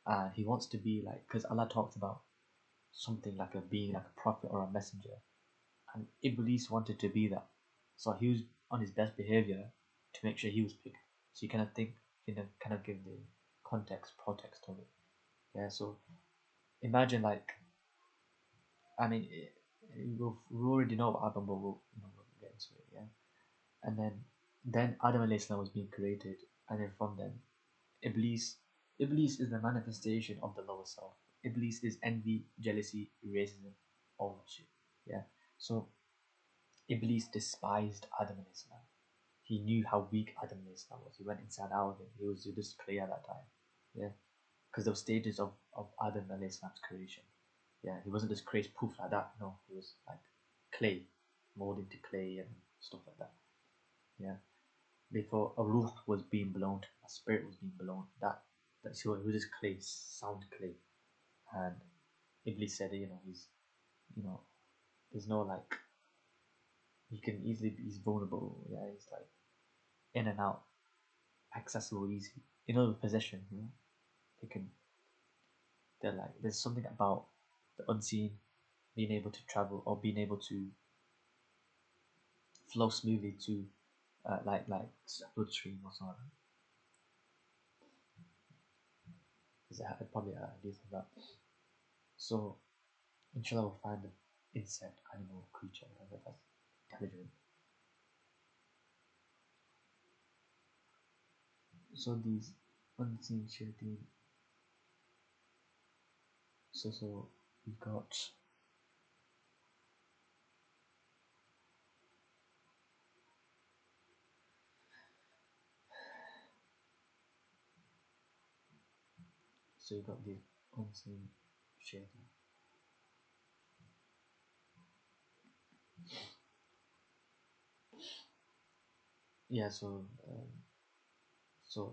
and he wants to be like because Allah talks about something like a being like a prophet or a messenger, and Iblis wanted to be that. So he was on his best behavior to make sure he was picked. So you kind of think, kind of give the context, protext of it. Yeah. So imagine like, I mean, we already know what happened, but we'll get into it. Yeah. And then Adam alayhi salam was being created, and then from then, Iblis, Iblis is the manifestation of the lower self. Iblis is envy, jealousy, racism, all that shit. Yeah. So Iblis despised Adam alayhi salam. He knew how weak Adam alayhi salam was. He went inside out of him. He was just clay at that time. Yeah. Because there were stages of Adam alayhi salam's creation. Yeah. He wasn't just created poof like that. No. He was like clay, molded into clay and stuff like that. Yeah. Before a ruh was being blown, a spirit was being blown. That's what it was just clay, sound clay. And Iblis said, you know, there's no like, he can easily be, he's vulnerable. Yeah, he's like in and out, accessible easy. The possession, they can, they're like, there's something about the unseen being able to travel or being able to flow smoothly to, like bloodstream or something. Is that probably ideas of that? So inshallah we'll find an insect, animal, creature, whatever that's intelligent. So these unseen shayateen. So we've got so you've got these unseen shayateen. Yeah. So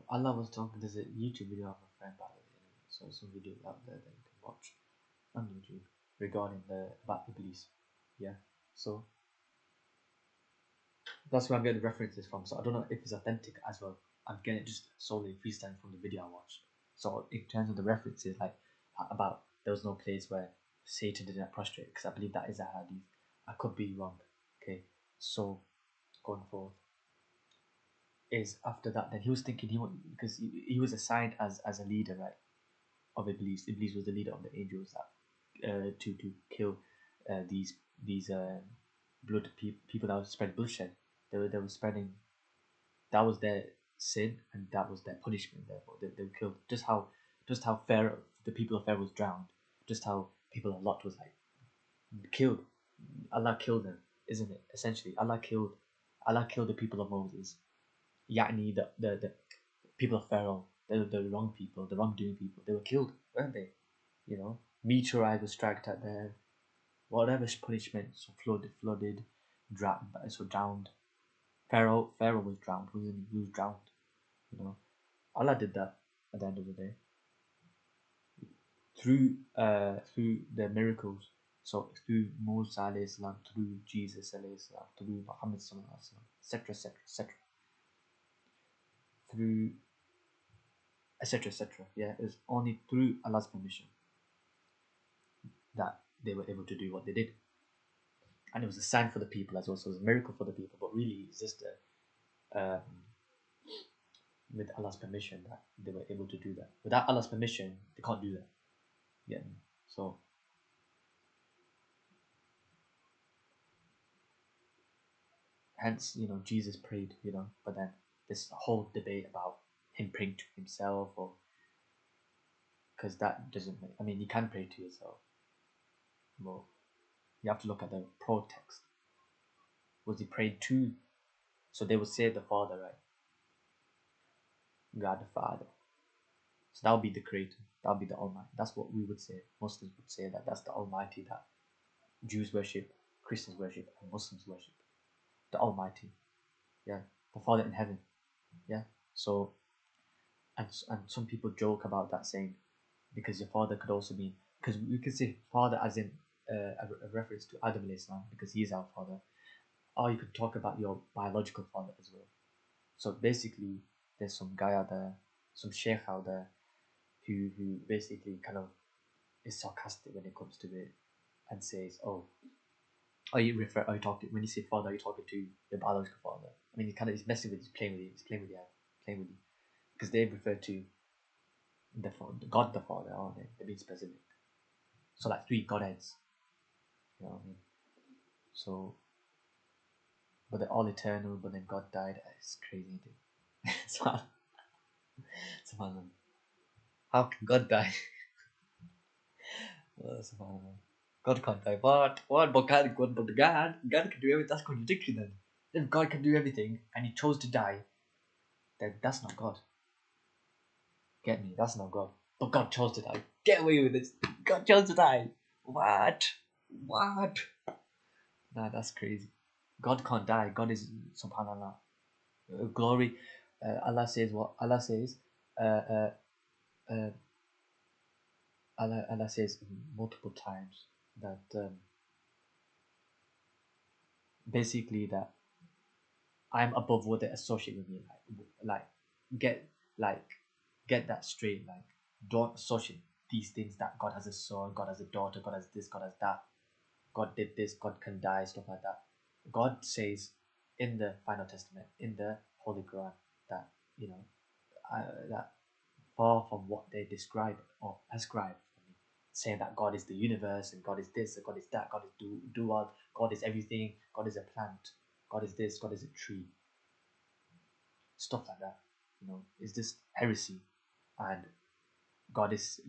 Allah was talking. There's a YouTube video of a friend by the way. So some videos out there that you can watch. Unlimited regarding the about Iblis. Yeah. So that's where I'm getting the references from. So I don't know if it's authentic as well. I'm getting it just solely freestyle from the video I watched. So in terms of the references, like about there was no place where Satan didn't prostrate, because I believe that is a hadith. I could be wrong. Okay. So going forward is after that, then he was thinking because he was assigned as a leader, right, of Iblis. Iblis was the leader of the angels that to kill these people that were spreading bloodshed. They were spreading, that was their sin and that was their punishment. Therefore, they were killed. Just how Pharaoh, the people of Pharaoh was drowned. Just how people of Lot was like killed. Allah killed them, isn't it? Essentially, Allah killed the people of Moses. Yani the people of Pharaoh, the wrong people, the wrongdoing people, they were killed, weren't they? You know, meteorite was struck at them, whatever punishment, so flooded, drowned. Pharaoh was drowned, he was drowned, you know. Allah did that at the end of the day through the miracles. So through Moses alayhi salam, through Jesus alayhi salam, through Muhammad sallallahu alaihi wasallam, etc., etc., etc., through etc., etc. Yeah, it was only through Allah's permission that they were able to do what they did, and it was a sign for the people as well. So it was a miracle for the people, but really it's just with Allah's permission that they were able to do that. Without Allah's permission, they can't do that. Yeah. So hence, Jesus prayed, but then this whole debate about him praying to himself, or because that doesn't make, I mean, you can pray to yourself. Well, you have to look at the protext. Was he praying to? So they would say the Father, right? God the Father. So that would be the Creator. That would be the Almighty. That's what we would say. Muslims would say that that's the Almighty that Jews worship, Christians worship, and Muslims worship. The Almighty. Yeah. The Father in heaven. Yeah. So, and some people joke about that, saying, because your father could also be, because we could say father as in a reference to Adam alayhi salam, because he is our father, or you could talk about your biological father as well. So basically, there's some guy out there, some sheikh out there, who basically kind of is sarcastic when it comes to it, and says, "Oh, are you talking when you say father? Are you talking to your biological father?" I mean, he's messing with, he's playing with you, playing with you, because they refer to the God the Father, aren't they? They're being specific. So like three godheads, you know what I mean? So, but they're all eternal. But then God died. It's crazy, dude. Subhanallah. How can God die? Subhanallah. God can't die. What? What? But God can do everything. That's contradictory then. If God can do everything and He chose to die, then that's not God. Get me? That's not God. But God chose to die. Get away with this. God chose to die. What? What? Nah, that's crazy. God can't die. God is Subhanallah. Glory. Allah says what? Uh, uh, uh, Allah says multiple times that basically that I'm above what they associate with me. Like get like get that straight. Like don't associate these things that God has a son, God has a daughter, God has this, God has that, God did this, God can die, stuff like that. God says in the Final Testament, in the Holy Quran, that that far from what they describe or ascribe, saying that God is the universe and God is this and God is that, God is do all, God is everything, God is a plant, God is this, God is a tree, stuff like that. Is this heresy? And God is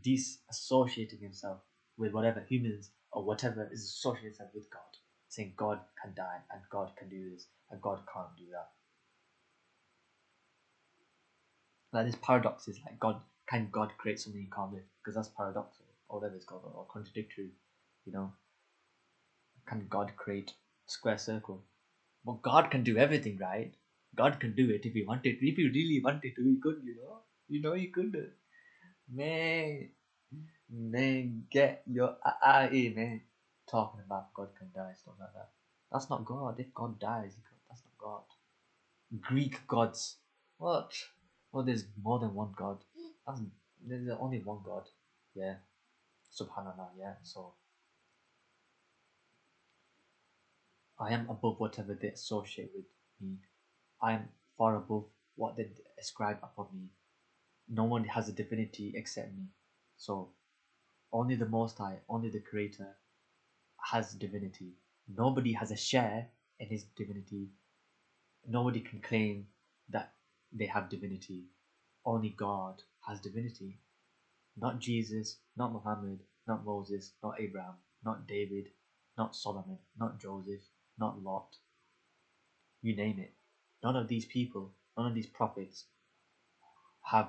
disassociating himself with whatever humans or whatever is associating himself with God, saying God can die and God can do this and God can't do that. Like this paradox is like can God create something he can't live? Because that's paradoxical, or whatever it's called, or contradictory. You know, can God create a square circle? Well, God can do everything, right? God can do it if he wanted. If he really wanted to, he could. He could. Man, Man, get your eye in, man. Talking about God can die, stuff like that. That's not God. If God dies, that's not God. Greek gods. What? Well, there's more than one God. That's, there's only one God. Yeah. Subhanallah, yeah. So, I am above whatever they associate with me. I am far above what they ascribe upon me. No one has a divinity except me. So, only the Most High, only the Creator has divinity. Nobody has a share in his divinity. Nobody can claim that they have divinity. Only God has divinity. Not Jesus, not Muhammad, not Moses, not Abraham, not David, not Solomon, not Joseph, not Lot. You name it. None of these people, none of these prophets have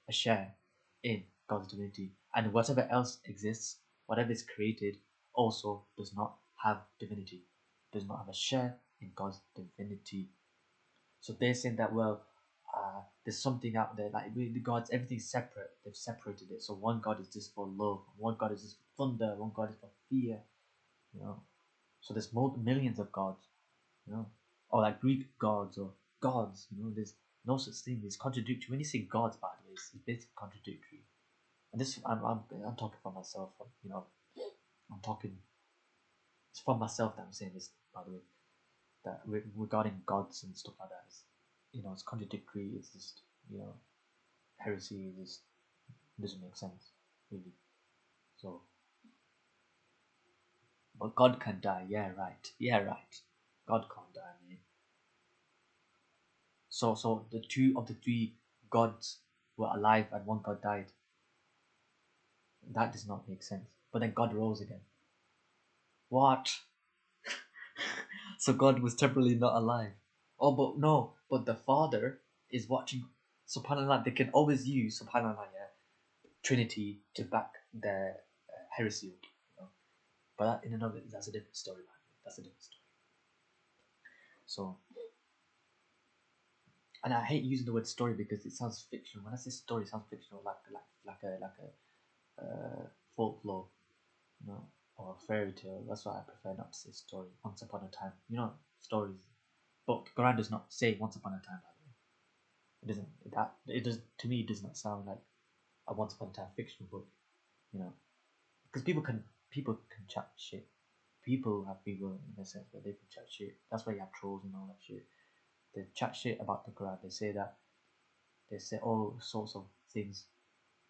a share in God's divinity. And whatever else exists, whatever is created, also does not have divinity, does not have a share in God's divinity. So they're saying that, well, there's something out there, like the gods, everything's separate. They've separated it. So one God is just for love, one God is just for thunder, one God is for fear, you know. So there's millions of gods, you know, or like Greek gods or gods, you know. There's no such thing. It's contradictory. When you say gods, by the way, it's basically contradictory. And this, I'm talking for myself. You know, I'm talking. It's from myself that I'm saying this. By the way, that regarding gods and stuff like that, you know, it's contradictory. It's just, you know, heresy. It just doesn't make sense, really. So, but God can die. Yeah, right. Yeah, right. God can't die, man. So the two of the three gods were alive and one God died. That does not make sense. But then God rose again. What? So God was temporarily not alive. Oh, but no. But the Father is watching. Subhanallah, they can always use Subhanallah, yeah, Trinity to back their heresy up, you know. But that in and of it, that's a different story, man. That's a different story. So, and I hate using the word story because it sounds fictional. When I say story, it sounds fictional, like a folklore, you know, or a fairy tale. That's why I prefer not to say story. Once upon a time, you know, stories. But the Quran does not say once upon a time. By the way, it doesn't. That it does to me. It does not sound like a once upon a time fictional book. You know, because people can chat shit. People have people in a sense where they can chat shit. That's why you have trolls and all that shit. They chat shit about the Quran. They say that. They say all sorts of things.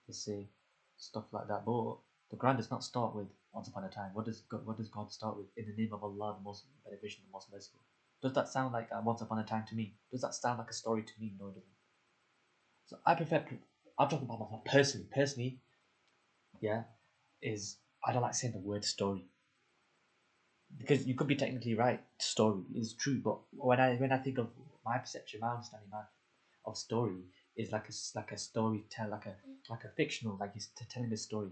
They say stuff like that. But the Quran does not start with once upon a time. What does God start with? In the name of Allah, the most beneficent, the most merciful. Does that sound like a once upon a time to me? Does that sound like a story to me? No, it doesn't. So I prefer. I'm talking about myself personally. Personally, yeah, is I don't like saying the word story because you could be technically right. Story is true, but when I think of my perception, my understanding of story is like a story tell like a fictional, like it's telling a story,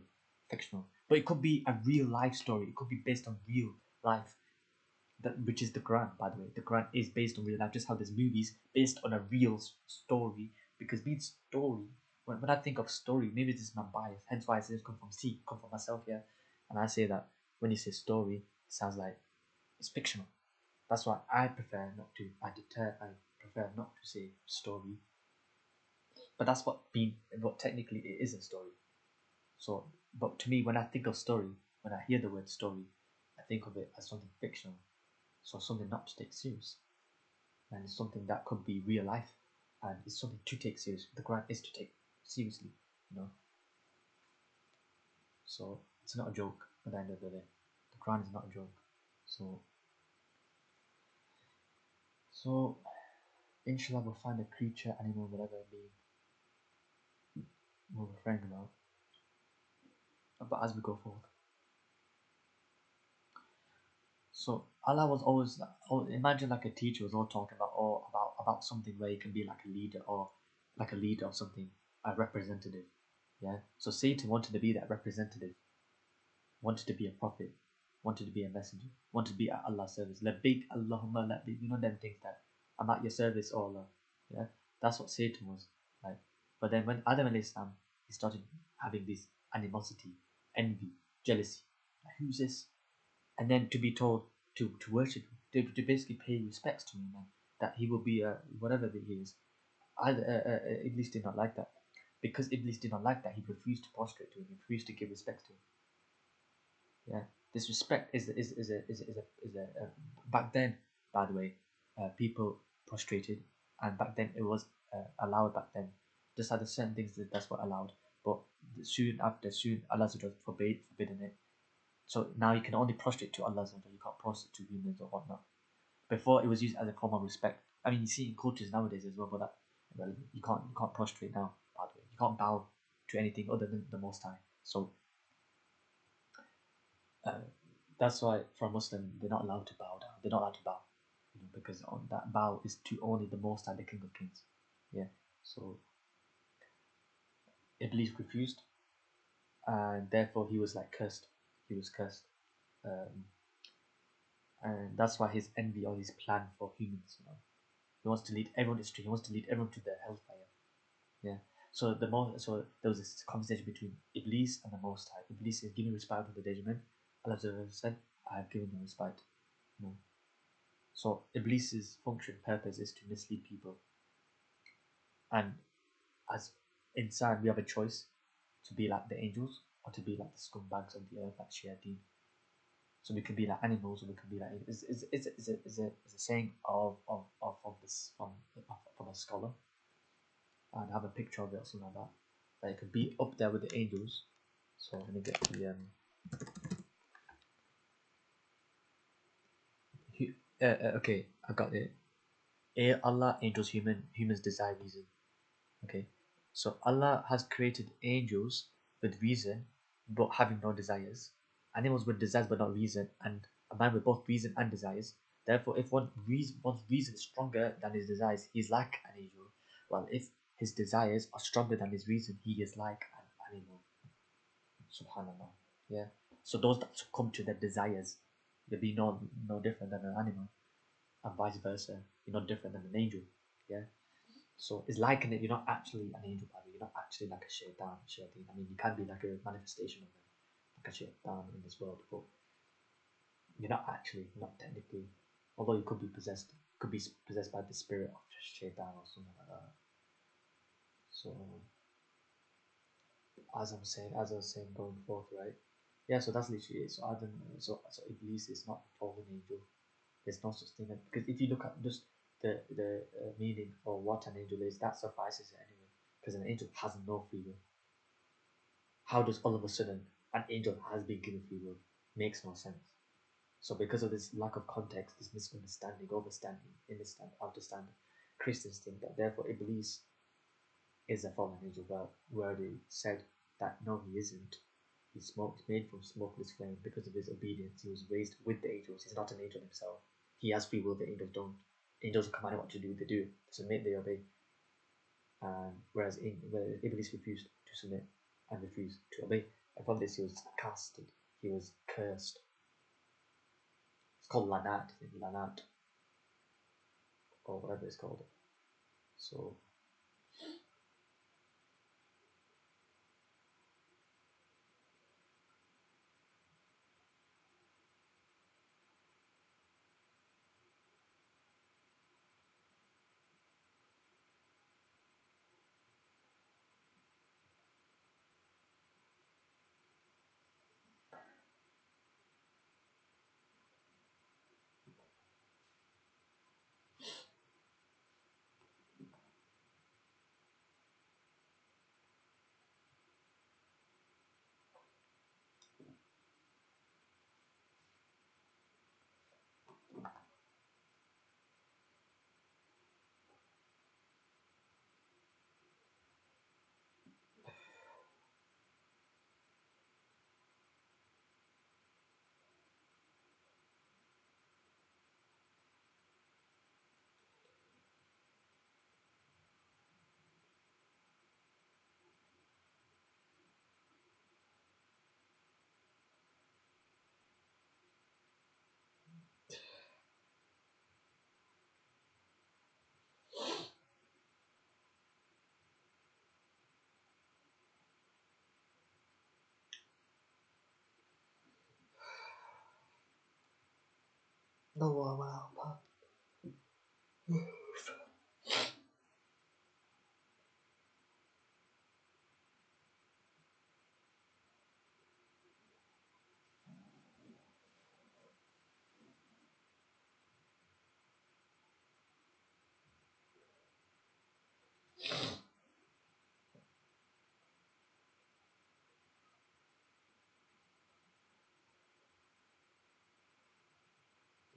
fictional. But it could be a real life story. It could be based on real life. That which is the Quran, by the way. The Quran is based on real life. Just how there's movies based on a real story. Because being story, when I think of story, maybe this is my bias. Hence why I say it's come from myself here, and I say that when you say story, it sounds like it's fictional. That's why I prefer not to. I prefer not to say story. But that's what technically it is a story. So, but to me, when I think of story, when I hear the word story, I think of it as something fictional. So something not to take serious, and it's something that could be real life, and it's something to take serious. The Quran is to take seriously, you know. So it's not a joke at the end of the day. The Quran is not a joke. So inshallah we'll find a creature, animal, whatever being we're referring about. But as we go forward. So Allah was always imagine like a teacher was all talking about about something where you can be like a leader or something, a representative. Yeah. So Satan wanted to be that representative, wanted to be a prophet, wanted to be a messenger, wanted to be at Allah's service. Labbaik Allahumma labbaik. You know them things that I'm at your service, oh Allah. Yeah. That's what Satan was like. But then when Adam alayhi salam he started having these animosity, envy, jealousy. Like, who's this? And then to be told to worship him, to basically pay respects to him, and that he will be whatever that he is. Iblis did not like that. Because Iblis did not like that, he refused to prostrate to him, he refused to give respect to him. Yeah, this respect is a back then, by the way, people prostrated, and back then it was allowed back then. Just like the certain things that's what allowed, but soon Allah forbidden it. So now you can only prostrate to Allah, you can't prostrate to humans or whatnot. Before it was used as a form of respect. I mean, you see in cultures nowadays as well, but that well, you can't prostrate now. By the way, you can't bow to anything other than the Most High. So uh, that's why for a Muslim they're not allowed to bow down. They're not allowed to bow, because on that bow is to only the Most High, the King of Kings. Yeah. So Iblis refused, and therefore he was like cursed. He was cursed, um, and that's why his envy or his plan for humans. He wants to lead everyone astray. He wants to lead everyone to the hellfire. Yeah. So there was this conversation between Iblis and the Most High. Iblis is giving respite to the judgment. Allah said, "I have given them respite." No. So Iblis's function, purpose is to mislead people. And as inside, we have a choice to be like the angels or to be like the scumbags of the earth, like shayateen. So we can be like animals, or we can be like it's a saying of this from a scholar, and have a picture of it or something like that. That it could be up there with the angels. So let me get the okay, I got it. Allah, angels, humans desire reason. Okay, so Allah has created angels with reason, but having no desires. Animals with desires but not reason, and a man with both reason and desires. Therefore, if one's reason is stronger than his desires, he's like an angel. While if his desires are stronger than his reason, he is like an animal. Subhanallah. Yeah. So those that succumb to their desires, they'll be no different than an animal, and vice versa. You're not different than an angel. Yeah. So it's like you're not actually an angel, by the way. You're not actually like a shaitan. I mean, you can be like a manifestation of them, like a shaitan in this world, but you're not actually, not technically. Although you could be possessed by the spirit of shaitan or something like that. So as I was saying, going forth, right? Yeah. So that's literally it. So Adam, so Iblis is not a fallen angel. There's no such thing because if you look at just the meaning or what an angel is, that suffices it anyway. Because an angel has no free will. How does all of a sudden an angel has been given free will? Makes no sense. So because of this lack of context, this misunderstanding, overstanding, understanding, Christians think that therefore Iblis is a fallen angel. Well, we already said that no, he isn't. He's made from smokeless flame because of his obedience. He was raised with the angels. He's not an angel himself. He has free will. The angels don't. Angels are commanded what to do. They do. They submit. They obey. Whereas Iblis refused to submit and refused to obey. And from this, he was casted. He was cursed. It's called lanat. Lanat, or whatever it's called. So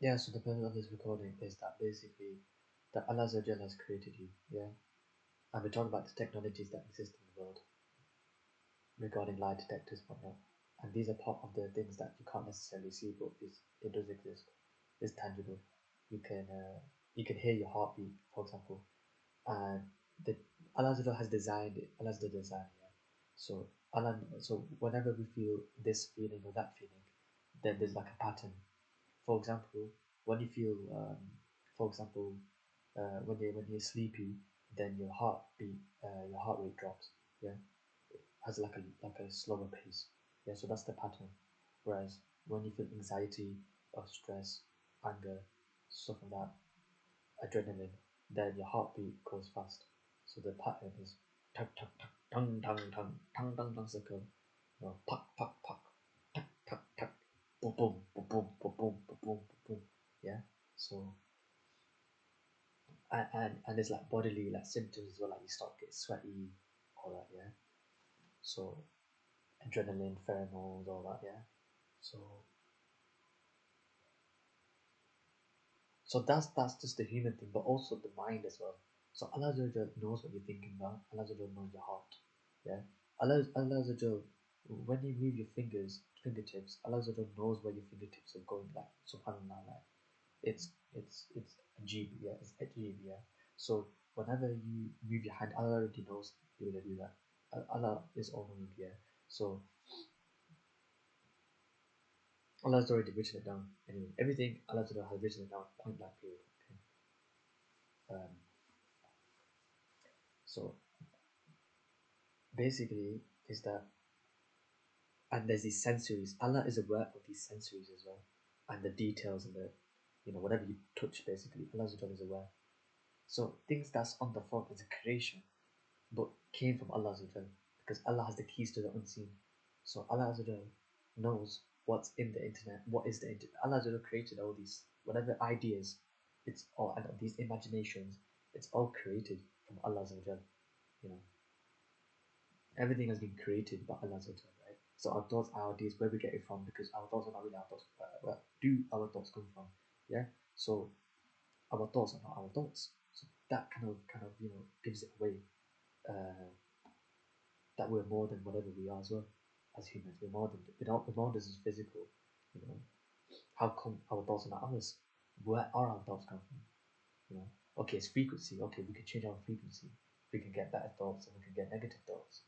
Yeah, so the purpose of this recording is that basically that Allah Azza wa Jalla has created you, yeah? And we talk about the technologies that exist in the world regarding lie detectors and whatnot. And these are part of the things that you can't necessarily see, but it does exist. It's tangible. You can you can hear your heartbeat, for example, and the Allah Azza wa Jalla has designed it. Allah has the design, yeah. So so whenever we feel this feeling or that feeling, then there's like a pattern. For example, when you feel, for example, when you're sleepy, then your heart rate drops. Yeah, it has like a slower pace. Yeah, so that's the pattern. Whereas when you feel anxiety or stress, anger, stuff like that, adrenaline, then your heartbeat goes fast. So the pattern is tuck tuck tuck tung tung tung tung tung tung circle, puck puck puck, tuck tuck tuck, boom boom boom boom boom boom boom boom boom. Yeah. So and there's like bodily like symptoms as well, like you start getting sweaty, all that. Yeah. So adrenaline, pheromones, all that. Yeah. So that's just the human thing, but also the mind as well. So Allah Azza wa Jal knows what you're thinking about. Allah Azza wa Jal knows your heart. Yeah. Allah Azza wa Jal, when you move your fingertips, Allah Azza wa Jal knows where your fingertips are going. Like Subhanallah, like it's ajib, yeah, it's ajib, yeah. So whenever you move your hand, Allah already knows you're gonna do that. Allah is all knowing, yeah. So Allah has already written it down. Anyway, everything Allah Azza wa Jal has written it down, point blank period. Okay. Um, so basically is that, and there's these sensories. Allah is aware of these sensories as well, and the details and the, whatever you touch, basically Allah is aware. So things that's on the phone is a creation, but came from Allah, because Allah has the keys to the unseen. So Allah knows what's in the internet, what is the internet. Allah created all these whatever ideas, it's all, and these imaginations, it's all created from Allah, you know. Everything has been created by Allah, right? So our thoughts, our ideas, where we get it from, because our thoughts are not really our thoughts. Where do our thoughts come from? Yeah. So our thoughts are not our thoughts. So that kind of gives it away, uh, that we're more than whatever we are as well as humans. We're more than we're more than just physical. You know, how come our thoughts are not ours? Where are our thoughts come from? You know, okay, it's frequency. Okay, we can change our frequency. We can get better thoughts and we can get negative thoughts,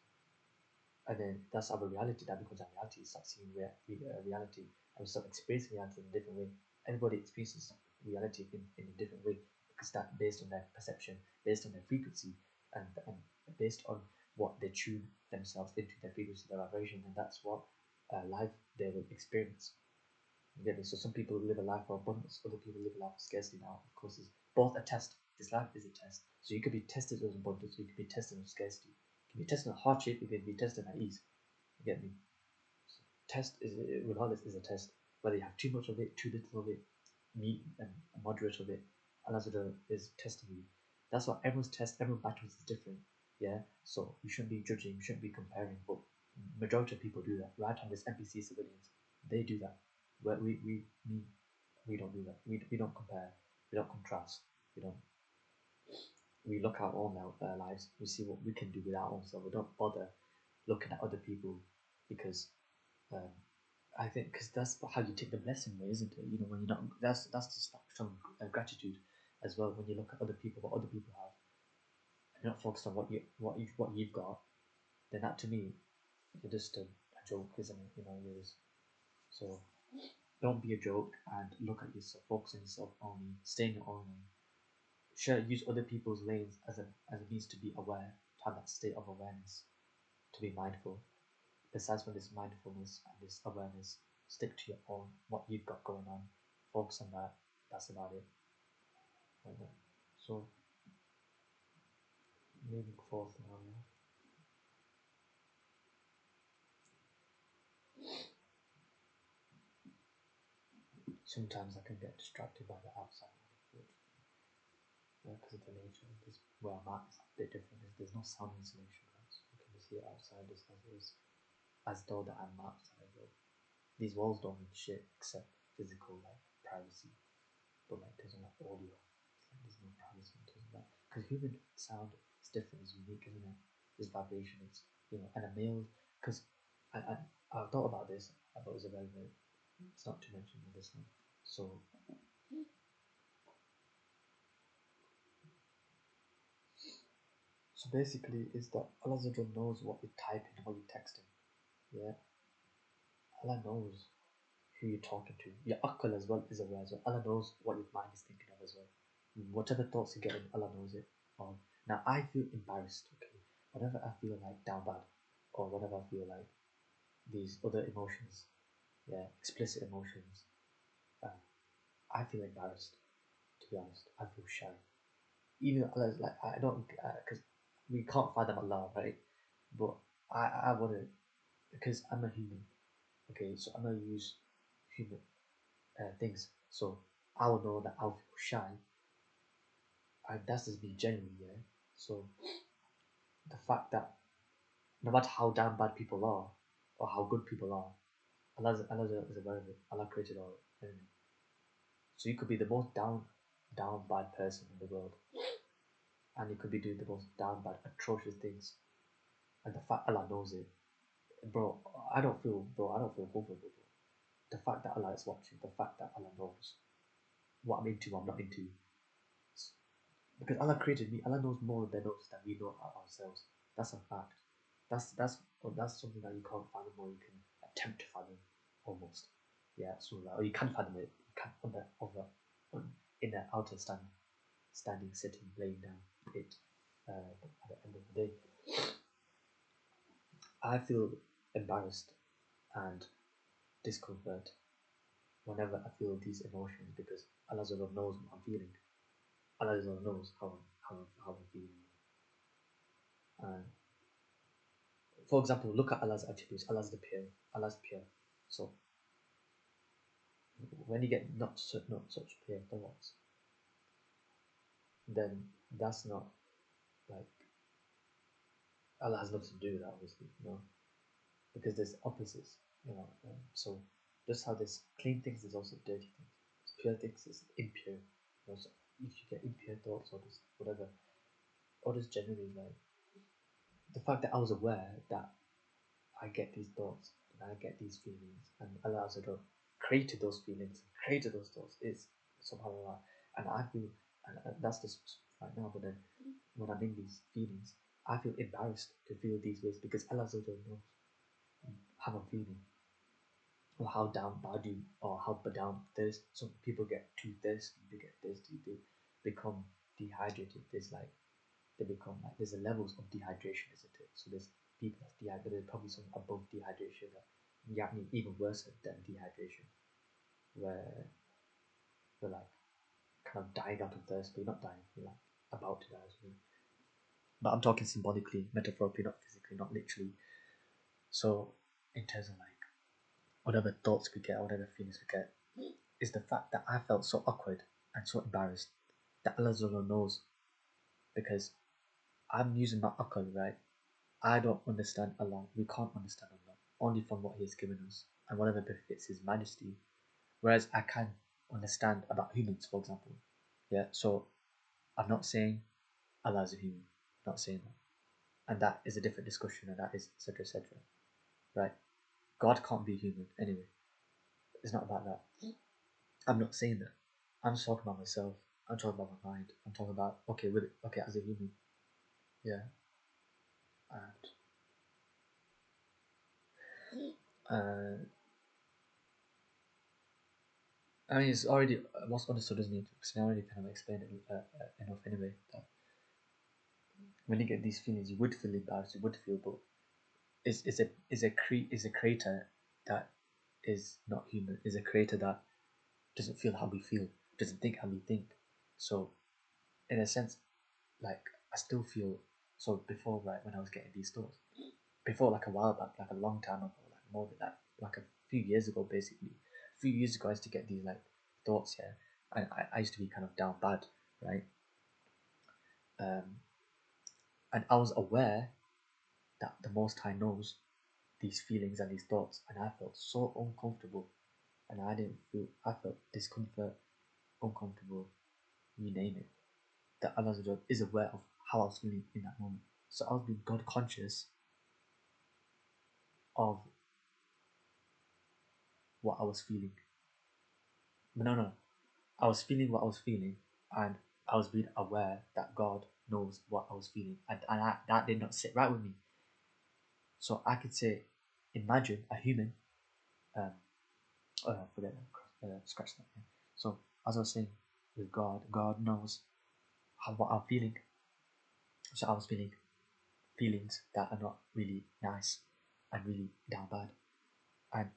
and then that's our reality. That becomes our reality. We start seeing reality, and we start experiencing reality in a different way. Everybody experiences reality in a different way, because that based on their perception, based on their frequency, and based on what they tune themselves into, their frequency, their vibration, and that's what life they will experience. You get me? So some people live a life of abundance, other people live a life of scarcity. Now, of course, it's both a test. This life is a test. So you could be tested with abundance, you could be tested with scarcity. You can be tested on hardship, you can be tested at ease. You get me? So test is, regardless, is a test. Whether you have too much of it, too little of it, meat and moderate of it, Allah is testing you. That's why everyone's test, everyone's battles is different. Yeah. So you shouldn't be judging, you shouldn't be comparing. But majority of people do that. Right on this NPC civilians, they do that. Where we don't do that. We don't compare. We don't contrast. We don't. We look at our own lives. We see what we can do with our own self. We don't bother looking at other people, because um, I think because that's how you take the blessing away, isn't it? When you're not, that's just some gratitude as well. When you look at other people, what other people have, and you're not focused on what you've got, then that to me, you're just a joke, isn't it? You're just, so don't be a joke and look at yourself, focus on yourself only, stay in your own lane. Sure, use other people's lanes as a means to be aware, to have that state of awareness, to be mindful. Besides from this mindfulness and this awareness, stick to your own, what you've got going on, focus on that, that's about it. Like that. So moving forth now, yeah. Sometimes I can get distracted by the outside, because of the nature. This where I'm at is a bit different. There's no sound insulation, right? So you can just hear outside just as it is, as though that I'm outside. But these walls don't mean shit except physical like privacy, but like there's no audio. It's like there's no privacy in terms of that. Because human sound is different, it's unique, isn't it? There's vibration, it's and a male. Because I thought about this. I thought it was a very very. It's not to mention this one. So so basically, is that Allah knows what you're typing, what you're texting. Yeah, Allah knows who you're talking to. Your akal as well is aware as well. Allah knows what your mind is thinking of as well. Whatever thoughts you're getting, Allah knows it. Now I feel embarrassed, okay? Whenever I feel like down bad, or whenever I feel like these other emotions, yeah, explicit emotions, uh, I feel embarrassed, to be honest. I feel shy. Even Allah's like, I don't, because we can't fathom Allah, right? But I want to, because I'm a human, okay? So I'm going to use human things. So I will know that I'll feel shy, and that's just being genuine, yeah. So the fact that no matter how damn bad people are or how good people are, Allah is aware of it. Allah created all it. So you could be the most down bad person in the world, and you could be doing the most down bad, atrocious things, and the fact Allah knows it, bro. I don't feel vulnerable, bro. The fact that Allah is watching, the fact that Allah knows what I'm into, what I'm not into, because Allah created me. Allah knows more than us than we know ourselves. That's a fact. That's something that you can't fathom or you can attempt to fathom almost. Yeah, so or you can fathom it. You can in the outer standing, sitting, laying down. It at the end of the day, I feel embarrassed and discomfort whenever I feel these emotions because Allah knows what I'm feeling. Allah knows how I'm feeling. And for example, look at Allah's attributes. Allah's pure. So when you get not such pure thoughts, then that's not like Allah has nothing to do with that, obviously, because there's opposites, so just how there's clean things, there's also dirty things. Pure things is impure. So if you get impure thoughts or just whatever, or just generally like the fact that I was aware that I get these thoughts and I get these feelings, and Allah also created those feelings, created those thoughts is somehow Allah, and I feel, and that's just right now. But then when I'm in these feelings, I feel embarrassed to feel these ways because Allah also knows how I'm feeling, or how down bad you, or how down thirst. Some people get too thirsty, they get thirsty, they become dehydrated. They become like there's a levels of dehydration, isn't it? So there's people that's dehydrated. There's probably some above dehydration that yani even worse than dehydration, where they're like kind of dying out of thirst, but you're not dying, you're like about to die or something. But I'm talking symbolically, metaphorically, not physically, not literally. So in terms of like whatever thoughts we get, whatever feelings we get, is the fact that I felt so awkward and so embarrassed that Allah knows because I'm using my akal, right? I don't understand Allah. We can't understand Allah only from what He has given us and whatever befits His Majesty. Whereas I can understand about humans, for example. Yeah, so I'm not saying Allah is a human. I'm not saying that, and that is a different discussion, and that is etc. etc. Right? God can't be human anyway. It's not about that. I'm not saying that. I'm just talking about myself. I'm talking about my mind. I'm talking about okay as a human. Yeah, and I mean, it's already most understood, isn't it? Because I already kind of explained it enough anyway. That when you get these feelings, you would feel embarrassed, you would feel, but is a creator that is not human, is a creator that doesn't feel how we feel. doesn't think how we think. So in a sense, like I still feel so before, right, when I was getting these thoughts, before, like a while back, like a long time ago, like more than that, like a few years ago, basically. A few years ago, I used to get these like thoughts here, and I used to be kind of down bad, right? And I was aware that the Most High knows these feelings and these thoughts, and I felt so uncomfortable, and I felt discomfort, uncomfortable, you name it. That Allah is aware of how I was feeling in that moment. So I was being God conscious of what I was feeling. No, no, I was feeling what I was feeling, and I was being aware that God knows what I was feeling, and that did not sit right with me. So I could say, imagine a human, um, forget that, scratch that. Yeah. So as I was saying, with God, God knows what I'm feeling. So I was feeling feelings that are not really nice and really down bad, and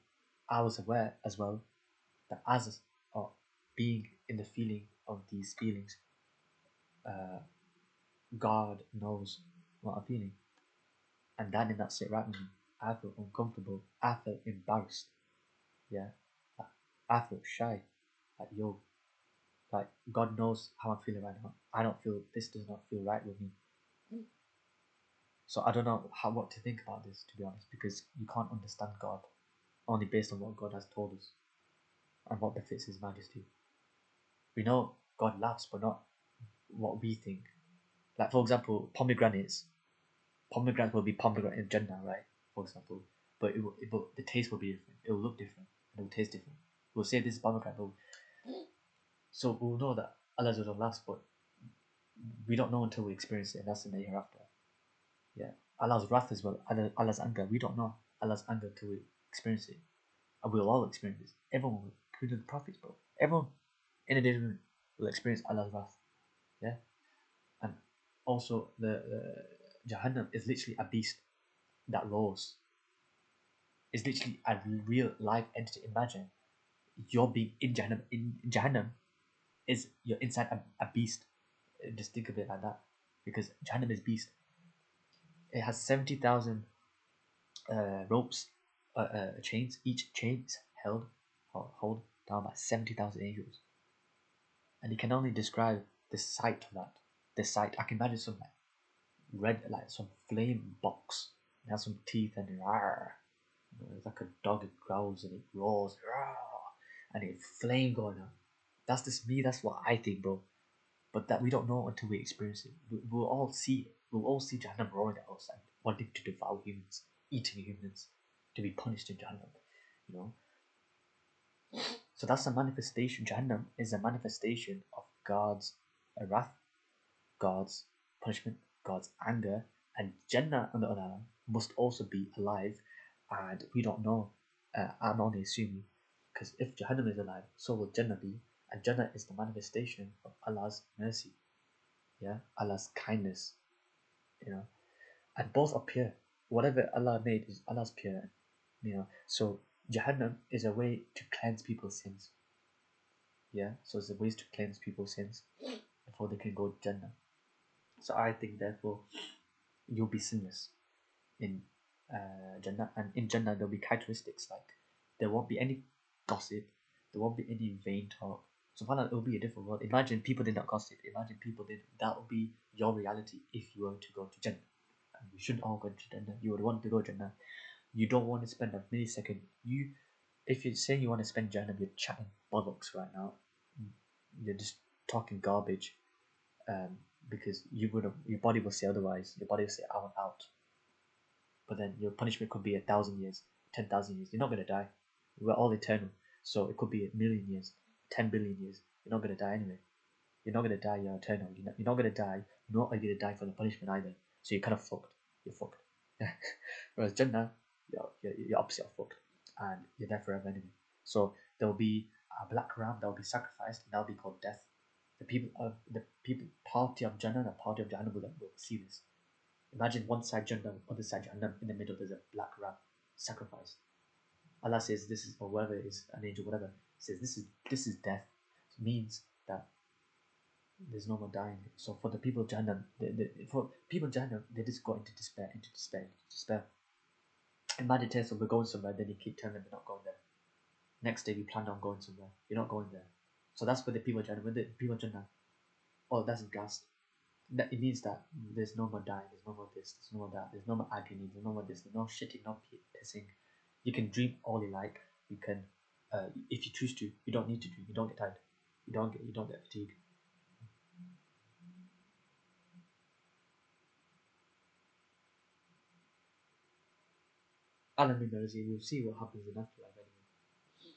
I was aware as well that as being in the feeling of these feelings, uh, God knows what I'm feeling, and that did not sit right with me. I felt uncomfortable. I felt embarrassed. Yeah, I felt shy. Like yo, like God knows how I'm feeling right now. I don't feel this does not feel right with me. So I don't know what to think about this, to be honest, because you can't understand God only based on what God has told us and what befits His Majesty. We know God laughs, but not what we think. Like for example, pomegranates. Pomegranate will be pomegranate in Jannah, right? For example, but the taste will be different. It will look different. It will taste different. We'll say this is pomegranate, so we'll know that Allah will last, but we don't know until we experience it, and that's in the hereafter. Yeah, Allah's wrath as well, Allah's anger. We don't know Allah's anger until we experience it, and we'll all experience it. Everyone will, including the prophets, bro. Everyone in a day will experience Allah's wrath. Yeah, and also the Jahannam is literally a beast that roars. It's literally a real live entity. Imagine you're being in Jahannam. In Jahannam is you're inside a beast. Just think of it like that, because Jahannam is beast. It has 70,000 ropes, chains. Each chain is held or hold down by 70,000 angels, and you can only describe the sight of that. The sight. I can imagine some like red, like some flame box. It has some teeth and it's like a dog. It growls and it roars, and it flame going on. That's just me. That's what I think, bro. But that we don't know until we experience it. We'll all see it. We'll all see Jahannam roaring at us and wanting to devour humans, eating humans, to be punished in Jahannam. You know. So that's a manifestation. Jahannam is a manifestation of God's wrath, God's punishment, God's anger, and Jannah on the other hand must also be alive, and we don't know. I'm only assuming, because if Jahannam is alive, so will Jannah be, and Jannah is the manifestation of Allah's mercy, yeah, Allah's kindness, you know, and both are pure. Whatever Allah made is Allah's pure, you know. So Jahannam is a way to cleanse people's sins, yeah. So it's a ways to cleanse people's sins before they can go to Jannah. So I think therefore you'll be sinless in Jannah, and in Jannah there'll be characteristics like there won't be any gossip, there won't be any vain talk. SubhanAllah, it will be a different world. Imagine people did not gossip. Imagine people did. That would be your reality if you were to go to Jannah. And we should all go to Jannah. You would want to go to Jannah. You don't want to spend a millisecond. If you're saying you want to spend Jannah, you're chatting bollocks right now. You're just talking garbage. Um, because your body will say otherwise. Your body will say, "I want out." But then your punishment could be 1,000 years, 10,000 years. You're not gonna die. We're all eternal, so it could be 1,000,000 years, 10 billion years. You're not gonna die anyway. You're not gonna die. You're eternal. You're not gonna die. Nor are you gonna die for the punishment either. So you're kind of fucked. You're fucked. Whereas Jannah, you're opposite of fucked, and you're there forever anyway. So there will be a black ram that will be sacrificed, and that will be called death. The people party of Jannah and the party of Jahannam will see this. Imagine one side Jannah, other side Jahannam. In the middle, there's a black ram sacrificed. Allah says this is, or whatever it is, an angel, whatever, says this is death. It means that there's no more dying. So for the people of Jahannam, for people of Jahannam, they just got into despair, into despair, into despair. Imagine telling someone we're going somewhere, then you keep telling them you're not going there. Next day you plan on going somewhere, you're not going there. So that's for the people of Jahannam. When the people of Jannah, oh, that's gas. That it means that there's no more dying, there's no more this, there's no more that, there's no more agony, there's no more this, there's no shitting, no pissing. You can dream all you like. You can, if you choose to, you don't need to dream. You don't get tired. You don't get fatigued. Alan Mercy, we'll see what happens in afterlife anyway.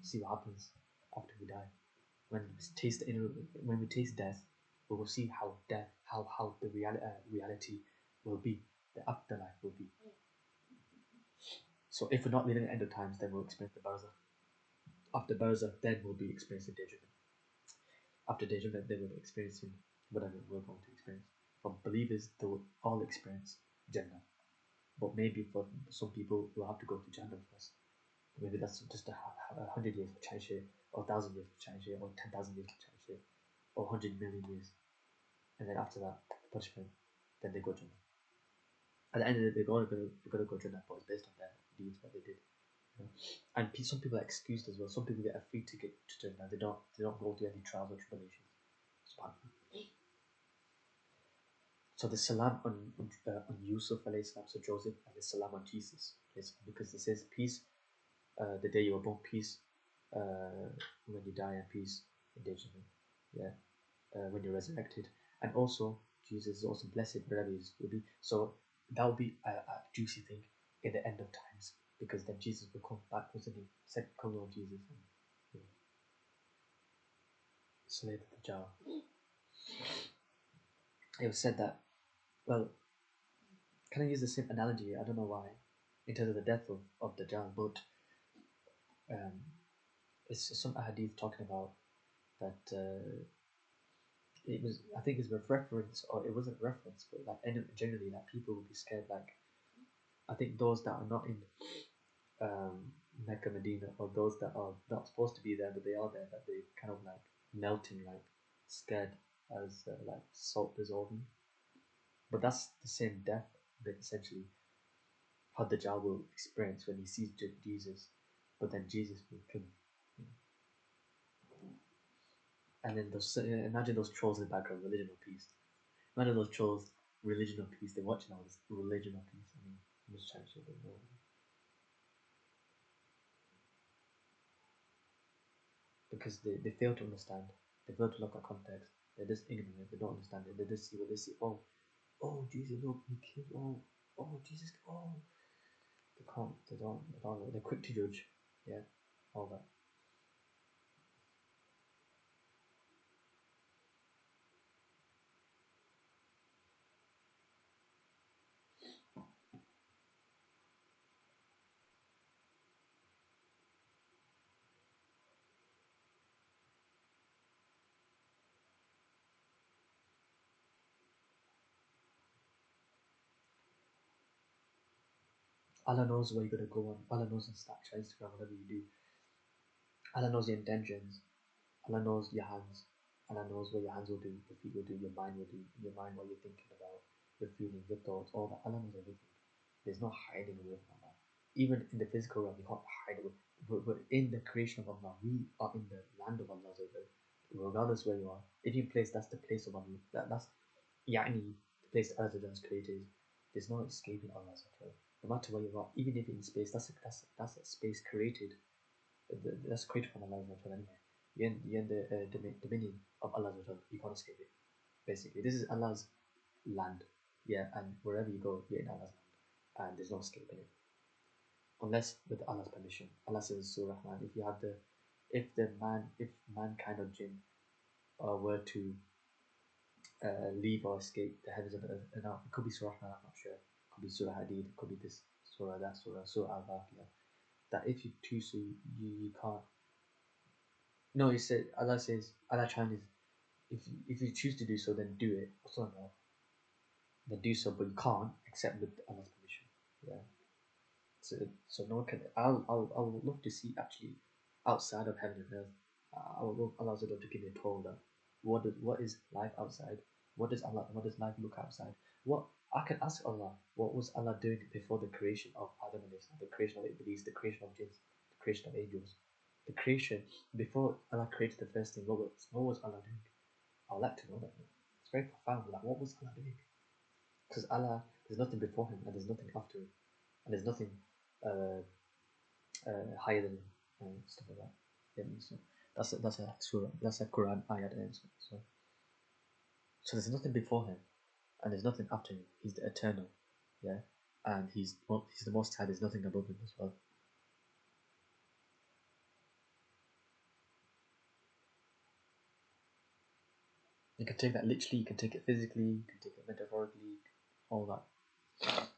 See what happens after we die. When we taste when we taste death, we will see how death, how the reality will be, the afterlife will be. So if we're not living at the end of times, then we'll experience the barzakh. After barzakh, then we'll be experiencing day judgment. After day judgment, then we'll be experiencing whatever we're going to experience. For believers, they will all experience Jannah. But maybe for some people, we'll have to go to Jannah first. Maybe that's just 100 years for China, or 1,000 years for China, or 10,000 years for China, or 100 million years. And then after that, punishment, then they go Jannah. At the end of the day, they're gonna go Jannah, but it's based on their deeds, what they did. You know? And some people are excused as well. Some people get a free ticket to Jannah. They don't go through any trials or tribulations. So the salam on Yusuf alayhi salam, so Joseph, and the salam on Jesus, because it says peace, the day you were born, peace, when you die, and peace in day judgment, yeah, when you're resurrected, and also Jesus is also blessed wherever he will be. So that will be a juicy thing in the end of times, because then Jesus will come back, wasn't he? Second coming of Jesus, and you know, slave the jar. It was said that, well, can I use the same analogy? I don't know why, in terms of the death of the jar, but um, it's some hadith talking about that it was, I think it's a reference, or it wasn't reference, but like generally that people would be scared, like I think those that are not in Mecca, Medina, or those that are not supposed to be there but they are there, that they kind of like melting, like scared as like salt dissolving. But that's the same death that essentially how the Dajjal will experience when he sees Jesus, but then Jesus will kill him. You know? And then those, imagine those trolls in the background, religion or peace. Imagine those trolls, religion or peace. They're watching all this religion or peace. I mean, I'm just trying to show them more. Because they fail to understand. They fail to look at context. They're just ignorant. They don't understand it. They just see what they see. Oh, Jesus, look, he killed. Oh, Jesus. Oh, they can't. They don't. They're quick to judge. Yeah, all that. Allah knows where you're gonna go on. Allah knows on Snapchat, Instagram, whatever you do. Allah knows your intentions. Allah knows your hands. Allah knows what your hands will do, your feet will do, your mind will do, your mind what you're thinking about, your feelings, your thoughts, all that. Allah knows everything. There's no hiding away from Allah. Even in the physical realm, you can't hide away. But in the creation of Allah, we are in the land of Allah. Regardless where you are, if you place, that's the place of Allah. That's yani, the place Allah has created. There's no escaping Allah. No matter where you are, even if in space, that's a space created. That's created from Allah anyway. You're in the dominion of Allah. You can't escape it. Basically, this is Allah's land. Yeah, and wherever you go, you're in Allah's land, and there's no escaping it, unless with Allah's permission. Allah says in Surah Rahman, if mankind or jinn were to leave or escape the heavens and the earth, and now it could be Surah Rahman, I'm not sure. It could be Surah Hadid. It could be this Surah, that Surah Al-Baqiyah. That if you choose to, you can't. No, he said Allah challenges, if you choose to do so, then do it. Or something like that. Then do so, but you can't except with Allah's permission. Yeah. So no one can. I would love to see actually outside of heaven and earth. Allah to give me a told that what is life outside? What does life look outside? What I can ask Allah, what was Allah doing before the creation of Adam and Islam, the creation of Iblis, the creation of jinns, the creation of angels, the creation before Allah created the first thing? What was Allah doing? I would like to know that. It's very profound. Like, what was Allah doing? Because Allah, there's nothing before him, and there's nothing after him, and there's nothing uh, higher than him, and stuff like that. Yeah, so that's a surah, that's a Quran ayat. So there's nothing before him, and there's nothing after him. He's the eternal, yeah, and he's the most high. There's nothing above him as well. You can take that literally. You can take it physically. You can take it metaphorically. All that.